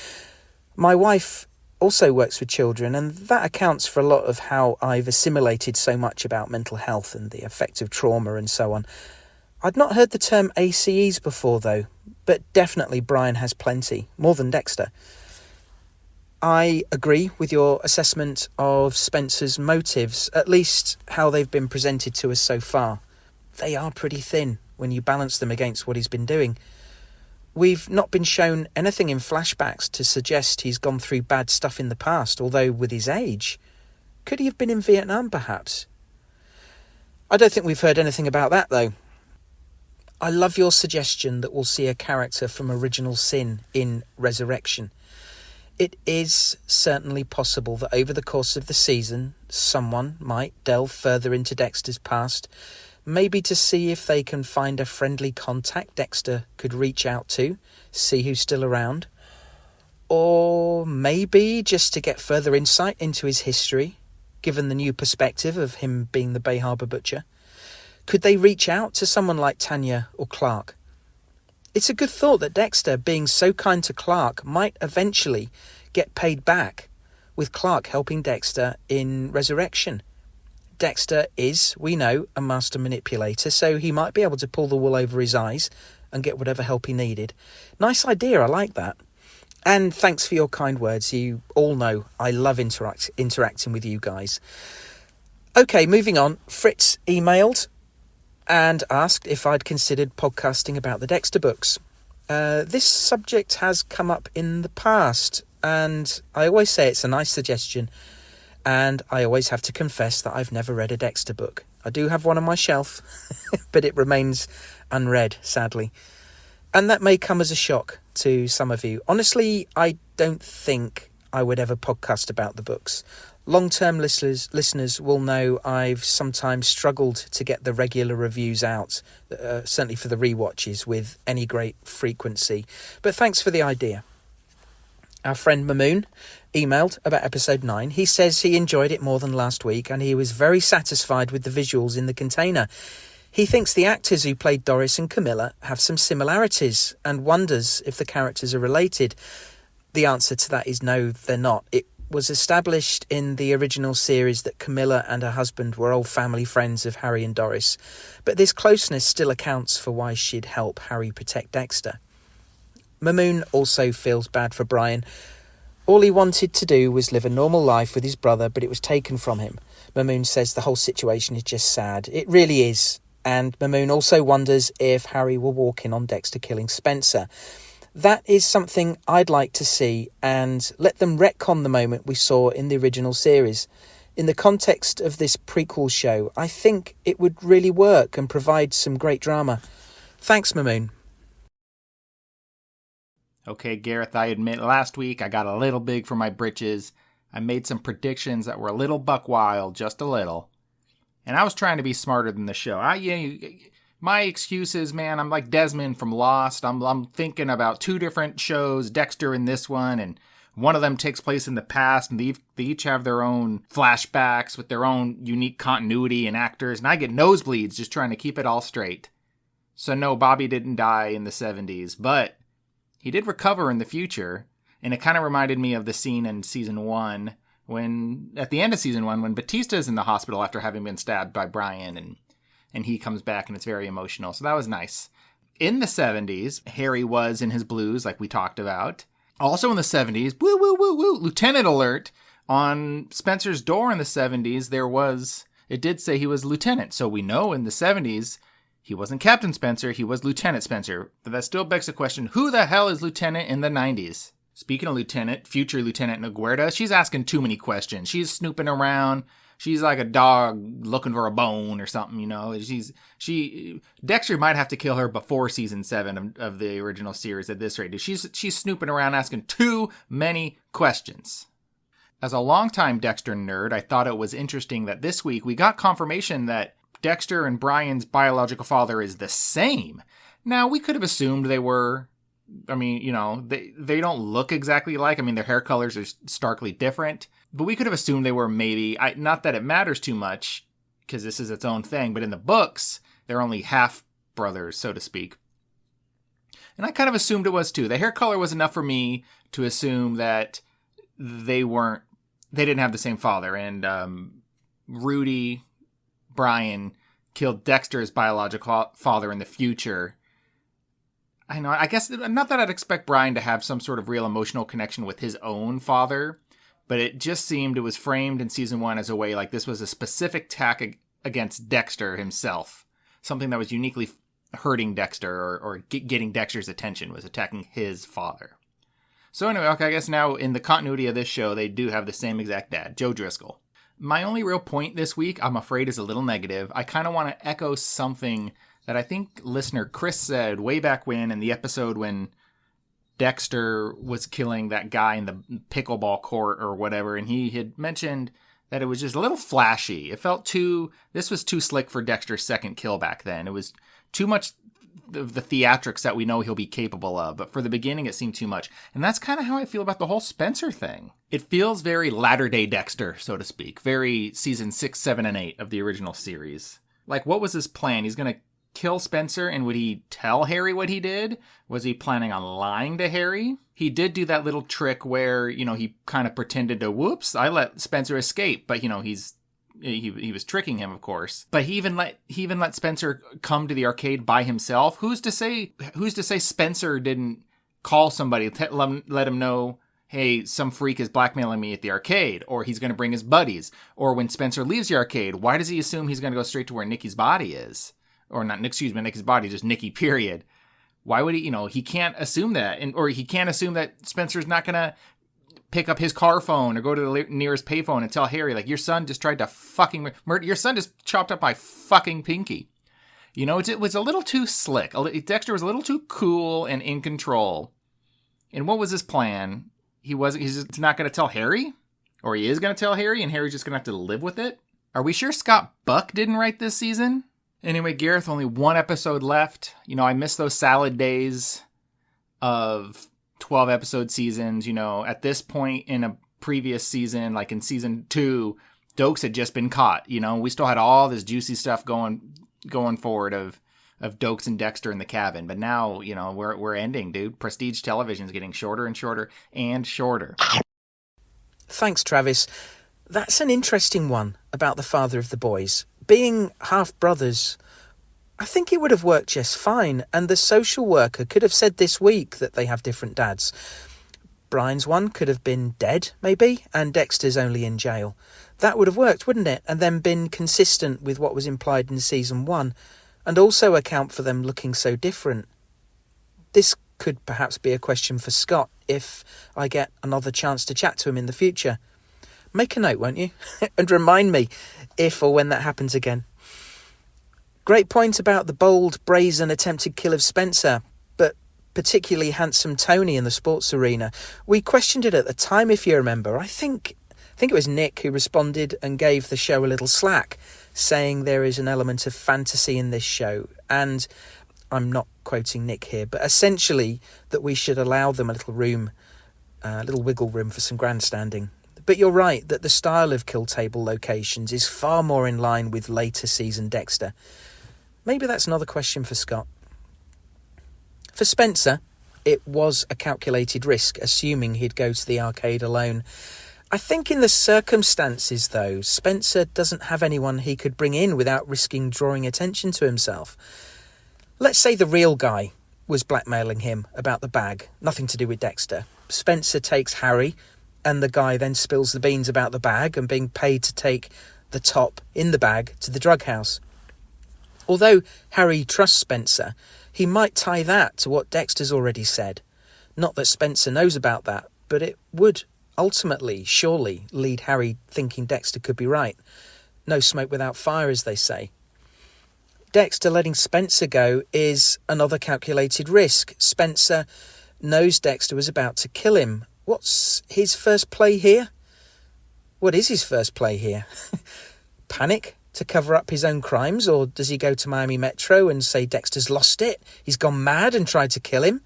My wife also works with children, and that accounts for a lot of how I've assimilated so much about mental health and the effect of trauma and so on. I'd not heard the term ACEs before, though, but definitely Brian has plenty, more than Dexter. I agree with your assessment of Spencer's motives, at least how they've been presented to us so far. They are pretty thin when you balance them against what he's been doing. We've not been shown anything in flashbacks to suggest he's gone through bad stuff in the past, although with his age. Could he have been in Vietnam, perhaps? I don't think we've heard anything about that, though. I love your suggestion that we'll see a character from Original Sin in Resurrection. It is certainly possible that over the course of the season, someone might delve further into Dexter's past, maybe to see if they can find a friendly contact Dexter could reach out to, see who's still around. Or maybe just to get further insight into his history, given the new perspective of him being the Bay Harbor Butcher. Could they reach out to someone like Tanya or Clark? It's a good thought that Dexter, being so kind to Clark, might eventually get paid back, with Clark helping Dexter in Resurrection. Dexter is, we know, a master manipulator, so he might be able to pull the wool over his eyes and get whatever help he needed. Nice idea, I like that. And thanks for your kind words. You all know I love interacting with you guys. Okay, moving on. Fritz emailed and asked if I'd considered podcasting about the Dexter books. This subject has come up in the past, and I always say it's a nice suggestion, and I always have to confess that I've never read a Dexter book. I do have one on my shelf, but it remains unread, sadly. And that may come as a shock to some of you. Honestly, I don't think I would ever podcast about the books. Long-term listeners will know I've sometimes struggled to get the regular reviews out, certainly for the rewatches, with any great frequency. But thanks for the idea. Our friend Mamoon emailed about episode 9. He says he enjoyed it more than last week, and he was very satisfied with the visuals in the container. He thinks the actors who played Doris and Camilla have some similarities and wonders if the characters are related. The answer to that is no, they're not. It was established in the original series that Camilla and her husband were old family friends of Harry and Doris, but this closeness still accounts for why she'd help Harry protect Dexter. Mamoon also feels bad for Brian. All he wanted to do was live a normal life with his brother, but it was taken from him. Mamoon says the whole situation is just sad. It really is. And Mamoon also wonders if Harry will walk in on Dexter killing Spencer. That is something I'd like to see, and let them retcon the moment we saw in the original series. In the context of this prequel show, I think it would really work and provide some great drama. Thanks, Mamoon. Okay, Gareth, I admit last week I got a little big for my britches. I made some predictions that were a little buck wild, just a little. And I was trying to be smarter than the show. My excuse is, man, I'm like Desmond from Lost. I'm thinking about two different shows, Dexter and this one, and one of them takes place in the past, and they each have their own flashbacks with their own unique continuity and actors, and I get nosebleeds just trying to keep it all straight. So no, Bobby didn't die in the 70s, but he did recover in the future, and it kind of reminded me of the scene in season 1, when, at the end of season 1, when Batista's in the hospital after having been stabbed by Brian, and he comes back and it's very emotional. So that was nice. In the 70s, Harry was in his blues, like we talked about. Also in the 70s, woo, woo, woo, woo, Lieutenant Alert. On Spencer's door in the 70s, it did say he was Lieutenant. So we know in the 70s, he wasn't Captain Spencer, he was Lieutenant Spencer. But that still begs the question, who the hell is Lieutenant in the 90s? Speaking of Lieutenant, future Lieutenant Naguerta, she's asking too many questions. She's snooping around. She's like a dog looking for a bone or something, you know. Dexter might have to kill her before season 7 of the original series at this rate. She's snooping around asking too many questions. As a longtime Dexter nerd, I thought it was interesting that this week we got confirmation that Dexter and Brian's biological father is the same. Now, we could have assumed they were. I mean, you know, they don't look exactly alike. I mean, their hair colors are starkly different. But we could have assumed they were maybe, not that it matters too much, because this is its own thing, but in the books, they're only half brothers, so to speak. And I kind of assumed it was too. The hair color was enough for me to assume that they didn't have the same father, and Rudy, Brian, killed Dexter's biological father in the future. I know, I guess, not that I'd expect Brian to have some sort of real emotional connection with his own father, but it just seemed it was framed in season 1 as a way like this was a specific attack against Dexter himself. Something that was uniquely hurting Dexter or getting Dexter's attention was attacking his father. So anyway, okay, I guess now in the continuity of this show, they do have the same exact dad, Joe Driscoll. My only real point this week, I'm afraid, is a little negative. I kind of want to echo something that I think listener Chris said way back when in the episode when Dexter was killing that guy in the pickleball court or whatever, and he had mentioned that it was just a little flashy. It felt this was too slick for Dexter's second kill back then. It was too much of the theatrics that we know he'll be capable of, but for the beginning it seemed too much. And that's kind of how I feel about the whole Spencer thing. It feels very latter-day Dexter, so to speak, very season 6, 7, and 8 of the original series. Like, what was his plan? He's going to kill Spencer, and would he tell Harry what he did? Was he planning on lying to Harry? He did do that little trick where, he kind of pretended to, whoops, I let Spencer escape, but, he was tricking him, of course. But he even let Spencer come to the arcade by himself. Who's to say Spencer didn't call somebody, let him know, hey, some freak is blackmailing me at the arcade, or he's going to bring his buddies. Or when Spencer leaves the arcade, why does he assume he's going to go straight to where Nikki's body is? Or not, Nikki's body, just Nikki, period. Why would he, he can't assume that. Or he can't assume that Spencer's not going to pick up his car phone or go to the nearest payphone and tell Harry, like, your son just tried to fucking murder, your son just chopped up my fucking pinky. It was a little too slick. Dexter was a little too cool and in control. And what was his plan? He's just not going to tell Harry? Or he is going to tell Harry and Harry's just going to have to live with it? Are we sure Scott Buck didn't write this season? Anyway, Gareth, only one episode left. I miss those salad days of 12 episode seasons. At this point in a previous season, like in season 2, Dokes had just been caught. We still had all this juicy stuff going forward of Dokes and Dexter in the cabin. But now, we're ending, dude. Prestige television's getting shorter and shorter and shorter. Thanks, Travis. That's an interesting one about the father of the boys. Being half-brothers, I think it would have worked just fine, and the social worker could have said this week that they have different dads. Brian's one could have been dead, maybe, and Dexter's only in jail. That would have worked, wouldn't it? And then been consistent with what was implied in season 1, and also account for them looking so different. This could perhaps be a question for Scott if I get another chance to chat to him in the future. Make a note, won't you? And remind me if or when that happens again. Great point about the bold, brazen attempted kill of Spencer, but particularly handsome Tony in the sports arena. We questioned it at the time, if you remember. I think it was Nick who responded and gave the show a little slack, saying there is an element of fantasy in this show. And I'm not quoting Nick here, but essentially that we should allow them a little wiggle room for some grandstanding. But you're right that the style of kill table locations is far more in line with later season Dexter. Maybe that's another question for Scott. For Spencer, it was a calculated risk, assuming he'd go to the arcade alone. I think in the circumstances, though, Spencer doesn't have anyone he could bring in without risking drawing attention to himself. Let's say the real guy was blackmailing him about the bag, nothing to do with Dexter. Spencer takes Harry, and the guy then spills the beans about the bag and being paid to take the top in the bag to the drug house. Although Harry trusts Spencer, he might tie that to what Dexter's already said. Not that Spencer knows about that, but it would ultimately, surely, lead Harry thinking Dexter could be right. No smoke without fire, as they say. Dexter letting Spencer go is another calculated risk. Spencer knows Dexter was about to kill him. What's his first play here? What is his first play here? Panic to cover up his own crimes, or does he go to Miami Metro and say Dexter's lost it? He's gone mad and tried to kill him?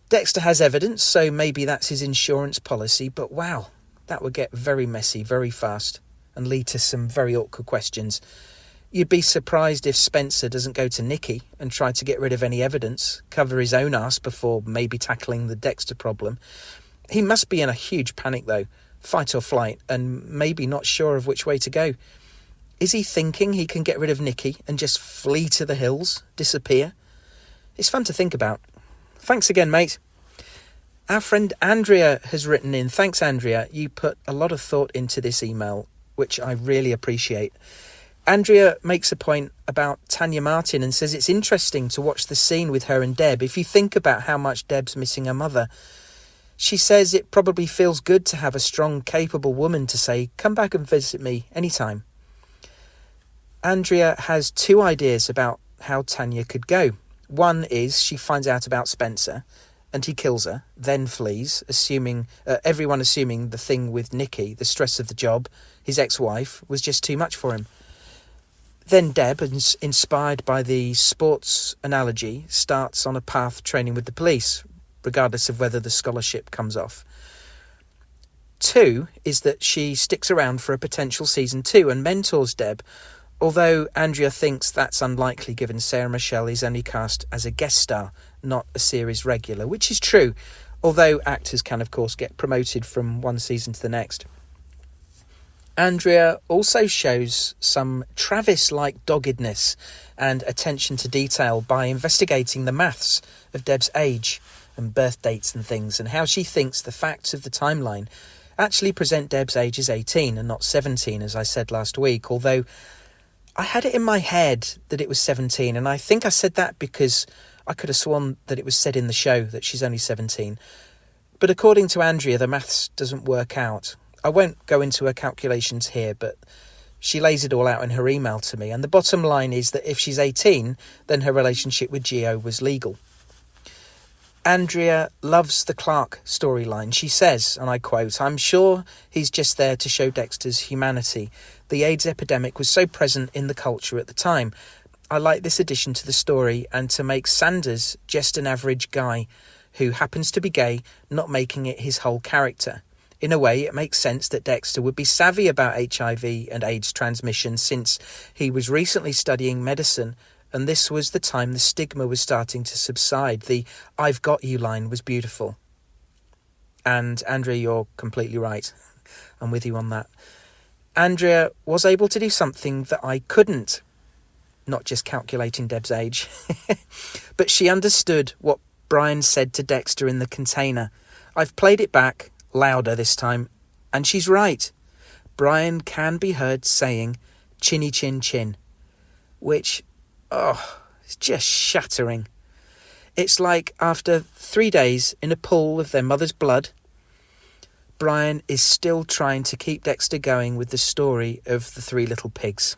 Dexter has evidence, so maybe that's his insurance policy, but wow, that would get very messy very fast and lead to some very awkward questions. You'd be surprised if Spencer doesn't go to Nikki and try to get rid of any evidence, cover his own ass before maybe tackling the Dexter problem. He must be in a huge panic, though, fight or flight, and maybe not sure of which way to go. Is he thinking he can get rid of Nikki and just flee to the hills, disappear? It's fun to think about. Thanks again, mate. Our friend Andrea has written in. Thanks, Andrea. You put a lot of thought into this email, which I really appreciate. Andrea makes a point about Tanya Martin and says it's interesting to watch the scene with her and Deb. If you think about how much Deb's missing her mother, she says it probably feels good to have a strong, capable woman to say, come back and visit me anytime. Andrea has two ideas about how Tanya could go. One is she finds out about Spencer and he kills her, then flees, everyone assuming the thing with Nikki, the stress of the job, his ex-wife, was just too much for him. Then Deb, inspired by the sports analogy, starts on a path training with the police, regardless of whether the scholarship comes off. Two is that she sticks around for a potential season 2 and mentors Deb, although Andrea thinks that's unlikely given Sarah Michelle is only cast as a guest star, not a series regular, which is true, although actors can, of course, get promoted from one season to the next. Andrea also shows some Travis-like doggedness and attention to detail by investigating the maths of Deb's age and birth dates and things, and how she thinks the facts of the timeline actually present Deb's age as 18 and not 17, as I said last week, although I had it in my head that it was 17, and I think I said that because I could have sworn that it was said in the show that she's only 17. But according to Andrea, the maths doesn't work out. I won't go into her calculations here, but she lays it all out in her email to me, and the bottom line is that if she's 18, then her relationship with Gio was legal. Andrea loves the Clark storyline. She says, and I quote, "I'm sure he's just there to show Dexter's humanity. The AIDS epidemic was so present in the culture at the time. I like this addition to the story, and to make Sanders just an average guy who happens to be gay, not making it his whole character. In a way, it makes sense that Dexter would be savvy about HIV and AIDS transmission since he was recently studying medicine, and this was the time the stigma was starting to subside. The 'I've got you' line was beautiful." And Andrea, you're completely right. I'm with you on that. Andrea was able to do something that I couldn't, not just calculating Deb's age, but she understood what Brian said to Dexter in the container. I've played it back, louder this time, and she's right. Brian can be heard saying chinny chin chin, which, it's just shattering. It's like after 3 days in a pool of their mother's blood, Brian is still trying to keep Dexter going with the story of the 3 little pigs.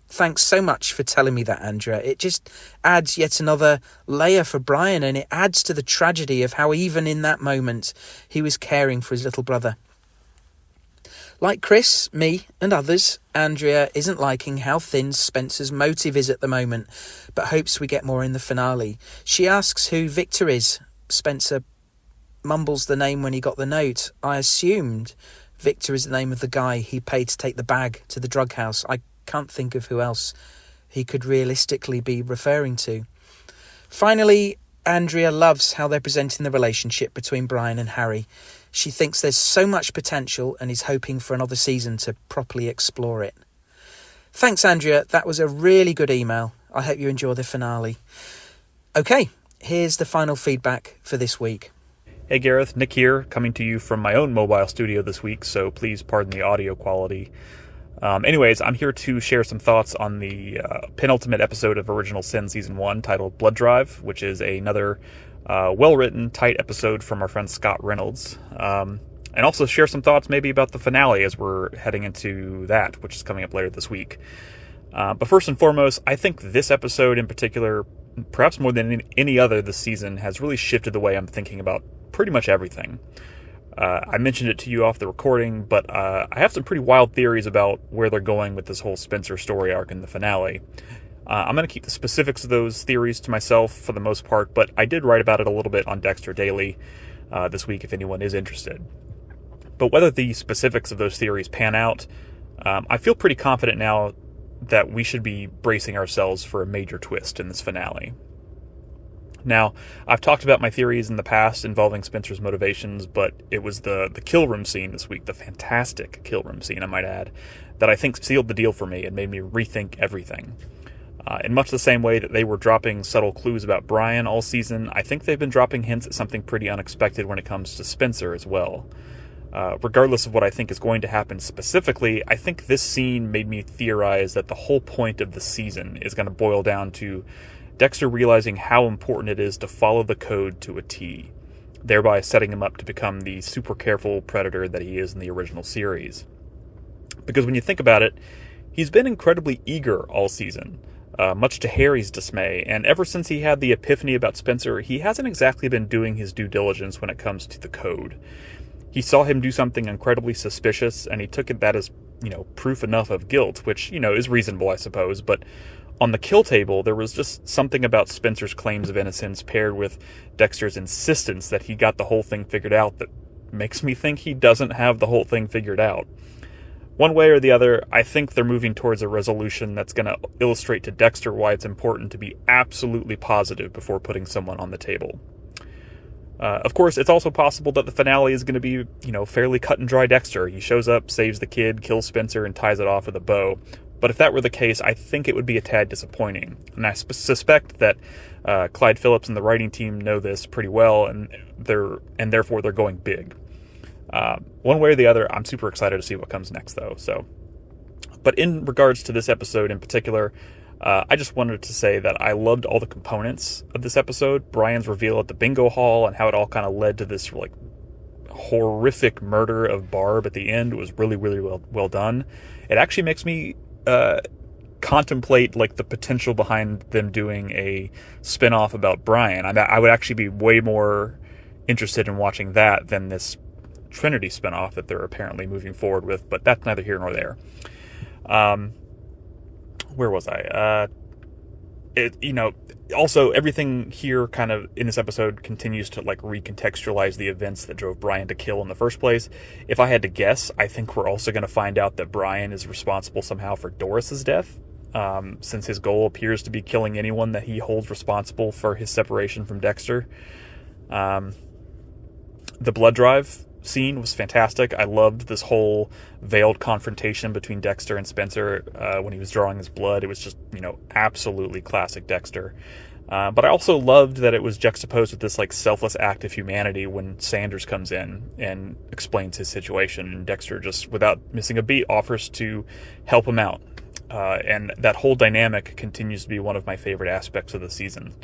Thanks so much for telling me that, Andrea. It just adds yet another layer for Brian, and it adds to the tragedy of how even in that moment he was caring for his little brother. Like Chris, me, and others, Andrea isn't liking how thin Spencer's motive is at the moment, but hopes we get more in the finale. She asks who Victor is. Spencer mumbles the name when he got the note. I assumed Victor is the name of the guy he paid to take the bag to the drug house. I can't think of who else he could realistically be referring to. Finally, Andrea loves how they're presenting the relationship between Brian and Harry. She thinks there's so much potential and is hoping for another season to properly explore it. Thanks, Andrea. That was a really good email. I hope you enjoy the finale. Okay, here's the final feedback for this week. Hey Gareth, Nick here, coming to you from my own mobile studio this week, so please pardon the audio quality. Anyways, I'm here to share some thoughts on the penultimate episode of Original Sin Season 1 titled Blood Drive, which is another well-written, tight episode from our friend Scott Reynolds. And also share some thoughts maybe about the finale as we're heading into that, which is coming up later this week. But first and foremost, I think this episode in particular, perhaps more than any other this season, has really shifted the way I'm thinking about pretty much everything. I mentioned it to you off the recording, but I have some pretty wild theories about where they're going with this whole Spencer story arc in the finale. I'm going to keep the specifics of those theories to myself for the most part, but I did write about it a little bit on Dexter Daily this week if anyone is interested. But whether the specifics of those theories pan out, I feel pretty confident now that we should be bracing ourselves for a major twist in this finale. Now, I've talked about my theories in the past involving Spencer's motivations, but it was the kill room scene this week, the fantastic kill room scene, I might add, that I think sealed the deal for me and made me rethink everything. In much the same way that they were dropping subtle clues about Brian all season, I think they've been dropping hints at something pretty unexpected when it comes to Spencer as well. Regardless of what I think is going to happen specifically, I think this scene made me theorize that the whole point of the season is going to boil down to Dexter realizing how important it is to follow the code to a T, thereby setting him up to become the super careful predator that he is in the original series. Because when you think about it, he's been incredibly eager all season, much to Harry's dismay, and ever since he had the epiphany about Spencer, he hasn't exactly been doing his due diligence when it comes to the code. He saw him do something incredibly suspicious, and he took that as, proof enough of guilt, which, is reasonable, I suppose, but on the kill table, there was just something about Spencer's claims of innocence paired with Dexter's insistence that he got the whole thing figured out that makes me think he doesn't have the whole thing figured out. One way or the other, I think they're moving towards a resolution that's going to illustrate to Dexter why it's important to be absolutely positive before putting someone on the table. Of course, it's also possible that the finale is going to be, fairly cut and dry Dexter. He shows up, saves the kid, kills Spencer, and ties it off with a bow. But if that were the case, I think it would be a tad disappointing. And I suspect that Clyde Phillips and the writing team know this pretty well, and therefore they're going big. One way or the other, I'm super excited to see what comes next, though. But in regards to this episode in particular, I just wanted to say that I loved all the components of this episode. Brian's reveal at the bingo hall and how it all kind of led to this horrific murder of Barb at the end was really, really well done. It actually makes me contemplate the potential behind them doing a spin-off about Brian. I would actually be way more interested in watching that than this Trinity spin-off that they're apparently moving forward with, but that's neither here nor there. Where was I? Also everything here kind of in this episode continues to recontextualize the events that drove Brian to kill in the first place. If I had to guess, I think we're also going to find out that Brian is responsible somehow for Doris's death, since his goal appears to be killing anyone that he holds responsible for his separation from Dexter. The blood drive scene was fantastic. I loved this whole veiled confrontation between Dexter and Spencer when he was drawing his blood. It was just, absolutely classic Dexter. But I also loved that it was juxtaposed with this selfless act of humanity when Sanders comes in and explains his situation, and Dexter just, without missing a beat, offers to help him out. And that whole dynamic continues to be one of my favorite aspects of the season.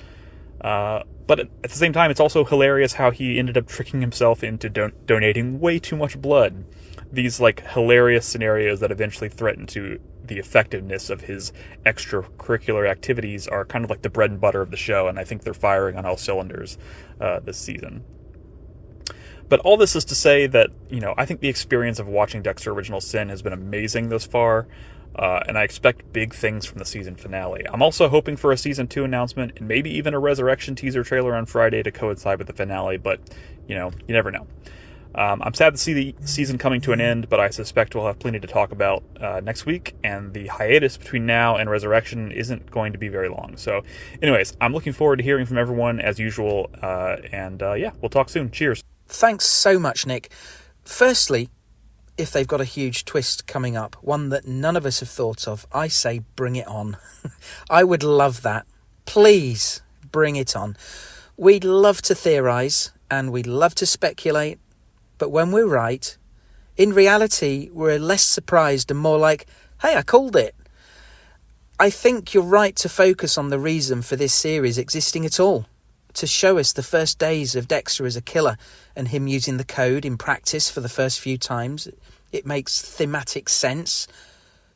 But at the same time, it's also hilarious how he ended up tricking himself into donating way too much blood. These hilarious scenarios that eventually threaten to the effectiveness of his extracurricular activities are kind of the bread and butter of the show, and I think they're firing on all cylinders this season. But all this is to say that, I think the experience of watching Dexter Original Sin has been amazing thus far. And I expect big things from the season finale. I'm also hoping for a Season 2 announcement and maybe even a Resurrection teaser trailer on Friday to coincide with the finale, but, you never know. I'm sad to see the season coming to an end, but I suspect we'll have plenty to talk about next week, and the hiatus between now and Resurrection isn't going to be very long. So, anyways, I'm looking forward to hearing from everyone as usual, and we'll talk soon. Cheers. Thanks so much, Nick. Firstly, if they've got a huge twist coming up, one that none of us have thought of, I say bring it on. I would love that. Please bring it on. We'd love to theorise and we'd love to speculate, but when we're right, in reality, we're less surprised and more like, hey, I called it. I think you're right to focus on the reason for this series existing at all, to show us the first days of Dexter as a killer and him using the code in practice for the first few times. It makes thematic sense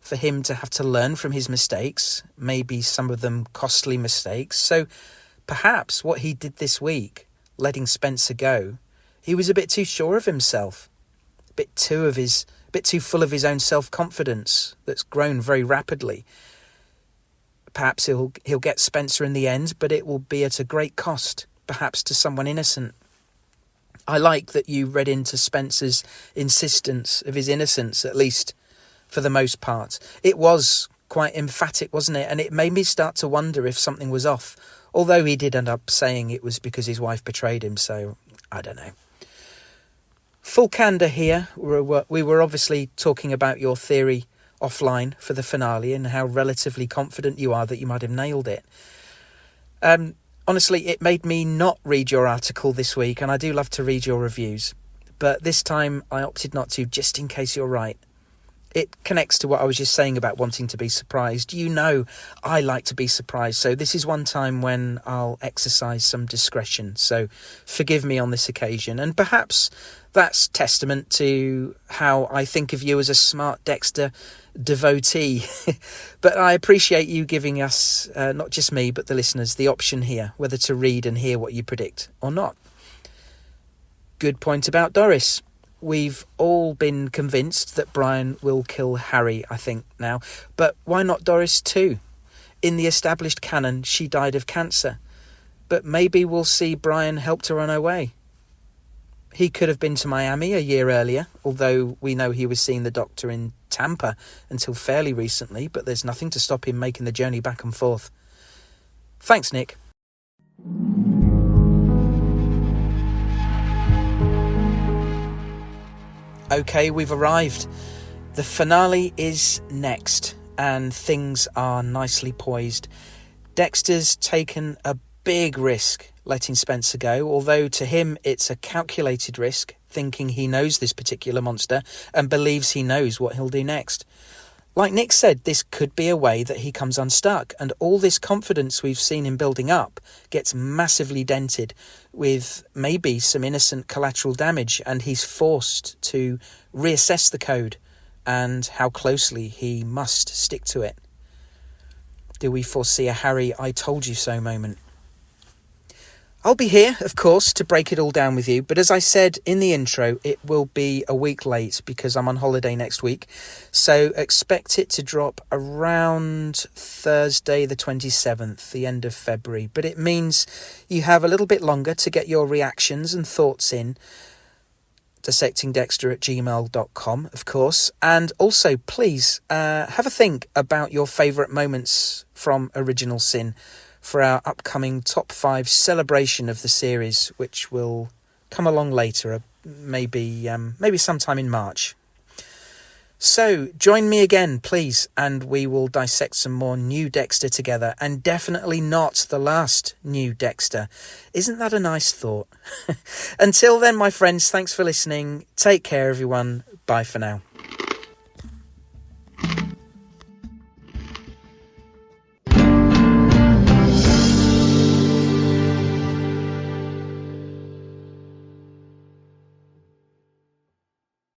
for him to have to learn from his mistakes, maybe some of them costly mistakes. So perhaps what he did this week, letting Spencer go, he was a bit too sure of himself, a bit too full of his own self-confidence that's grown very rapidly. Perhaps he'll get Spencer in the end, but it will be at a great cost, perhaps to someone innocent. I like that you read into Spencer's insistence of his innocence, at least for the most part. It was quite emphatic, wasn't it? And it made me start to wonder if something was off. Although he did end up saying it was because his wife betrayed him, so I don't know. Full candour here. We were obviously talking about your theory offline for the finale and how relatively confident you are that you might have nailed it. Honestly, it made me not read your article this week, and I do love to read your reviews. But this time I opted not to, just in case you're right. It connects to what I was just saying about wanting to be surprised. You know I like to be surprised, so this is one time when I'll exercise some discretion. So forgive me on this occasion, and perhaps that's testament to how I think of you as a smart Dexter devotee. But I appreciate you giving us, not just me, but the listeners, the option here, whether to read and hear what you predict or not. Good point about Doris. We've all been convinced that Brian will kill Harry, I think, now. But why not Doris too? In the established canon, she died of cancer. But maybe we'll see Brian helped her on her way. He could have been to Miami a year earlier, although we know he was seeing the doctor in Tampa until fairly recently, but there's nothing to stop him making the journey back and forth. Thanks, Nick. Okay, we've arrived. The finale is next, and things are nicely poised. Dexter's taken a big risk letting Spencer go, although to him it's a calculated risk, thinking he knows this particular monster and believes he knows what he'll do next. Like Nick said, this could be a way that he comes unstuck, and all this confidence we've seen him building up gets massively dented with maybe some innocent collateral damage, and he's forced to reassess the code and how closely he must stick to it. Do we foresee a Harry I told you so moment? I'll be here, of course, to break it all down with you, but as I said in the intro, it will be a week late because I'm on holiday next week, so expect it to drop around Thursday the 27th, the end of February, but it means you have a little bit longer to get your reactions and thoughts in. dissectingdexter@gmail.com, of course, and also please have a think about your favourite moments from Original Sin for our upcoming top 5 celebration of the series, which will come along later, maybe sometime in March. So join me again, please, and we will dissect some more new Dexter together, and definitely not the last new Dexter. Isn't that a nice thought? Until then, my friends, thanks for listening. Take care, everyone. Bye for now.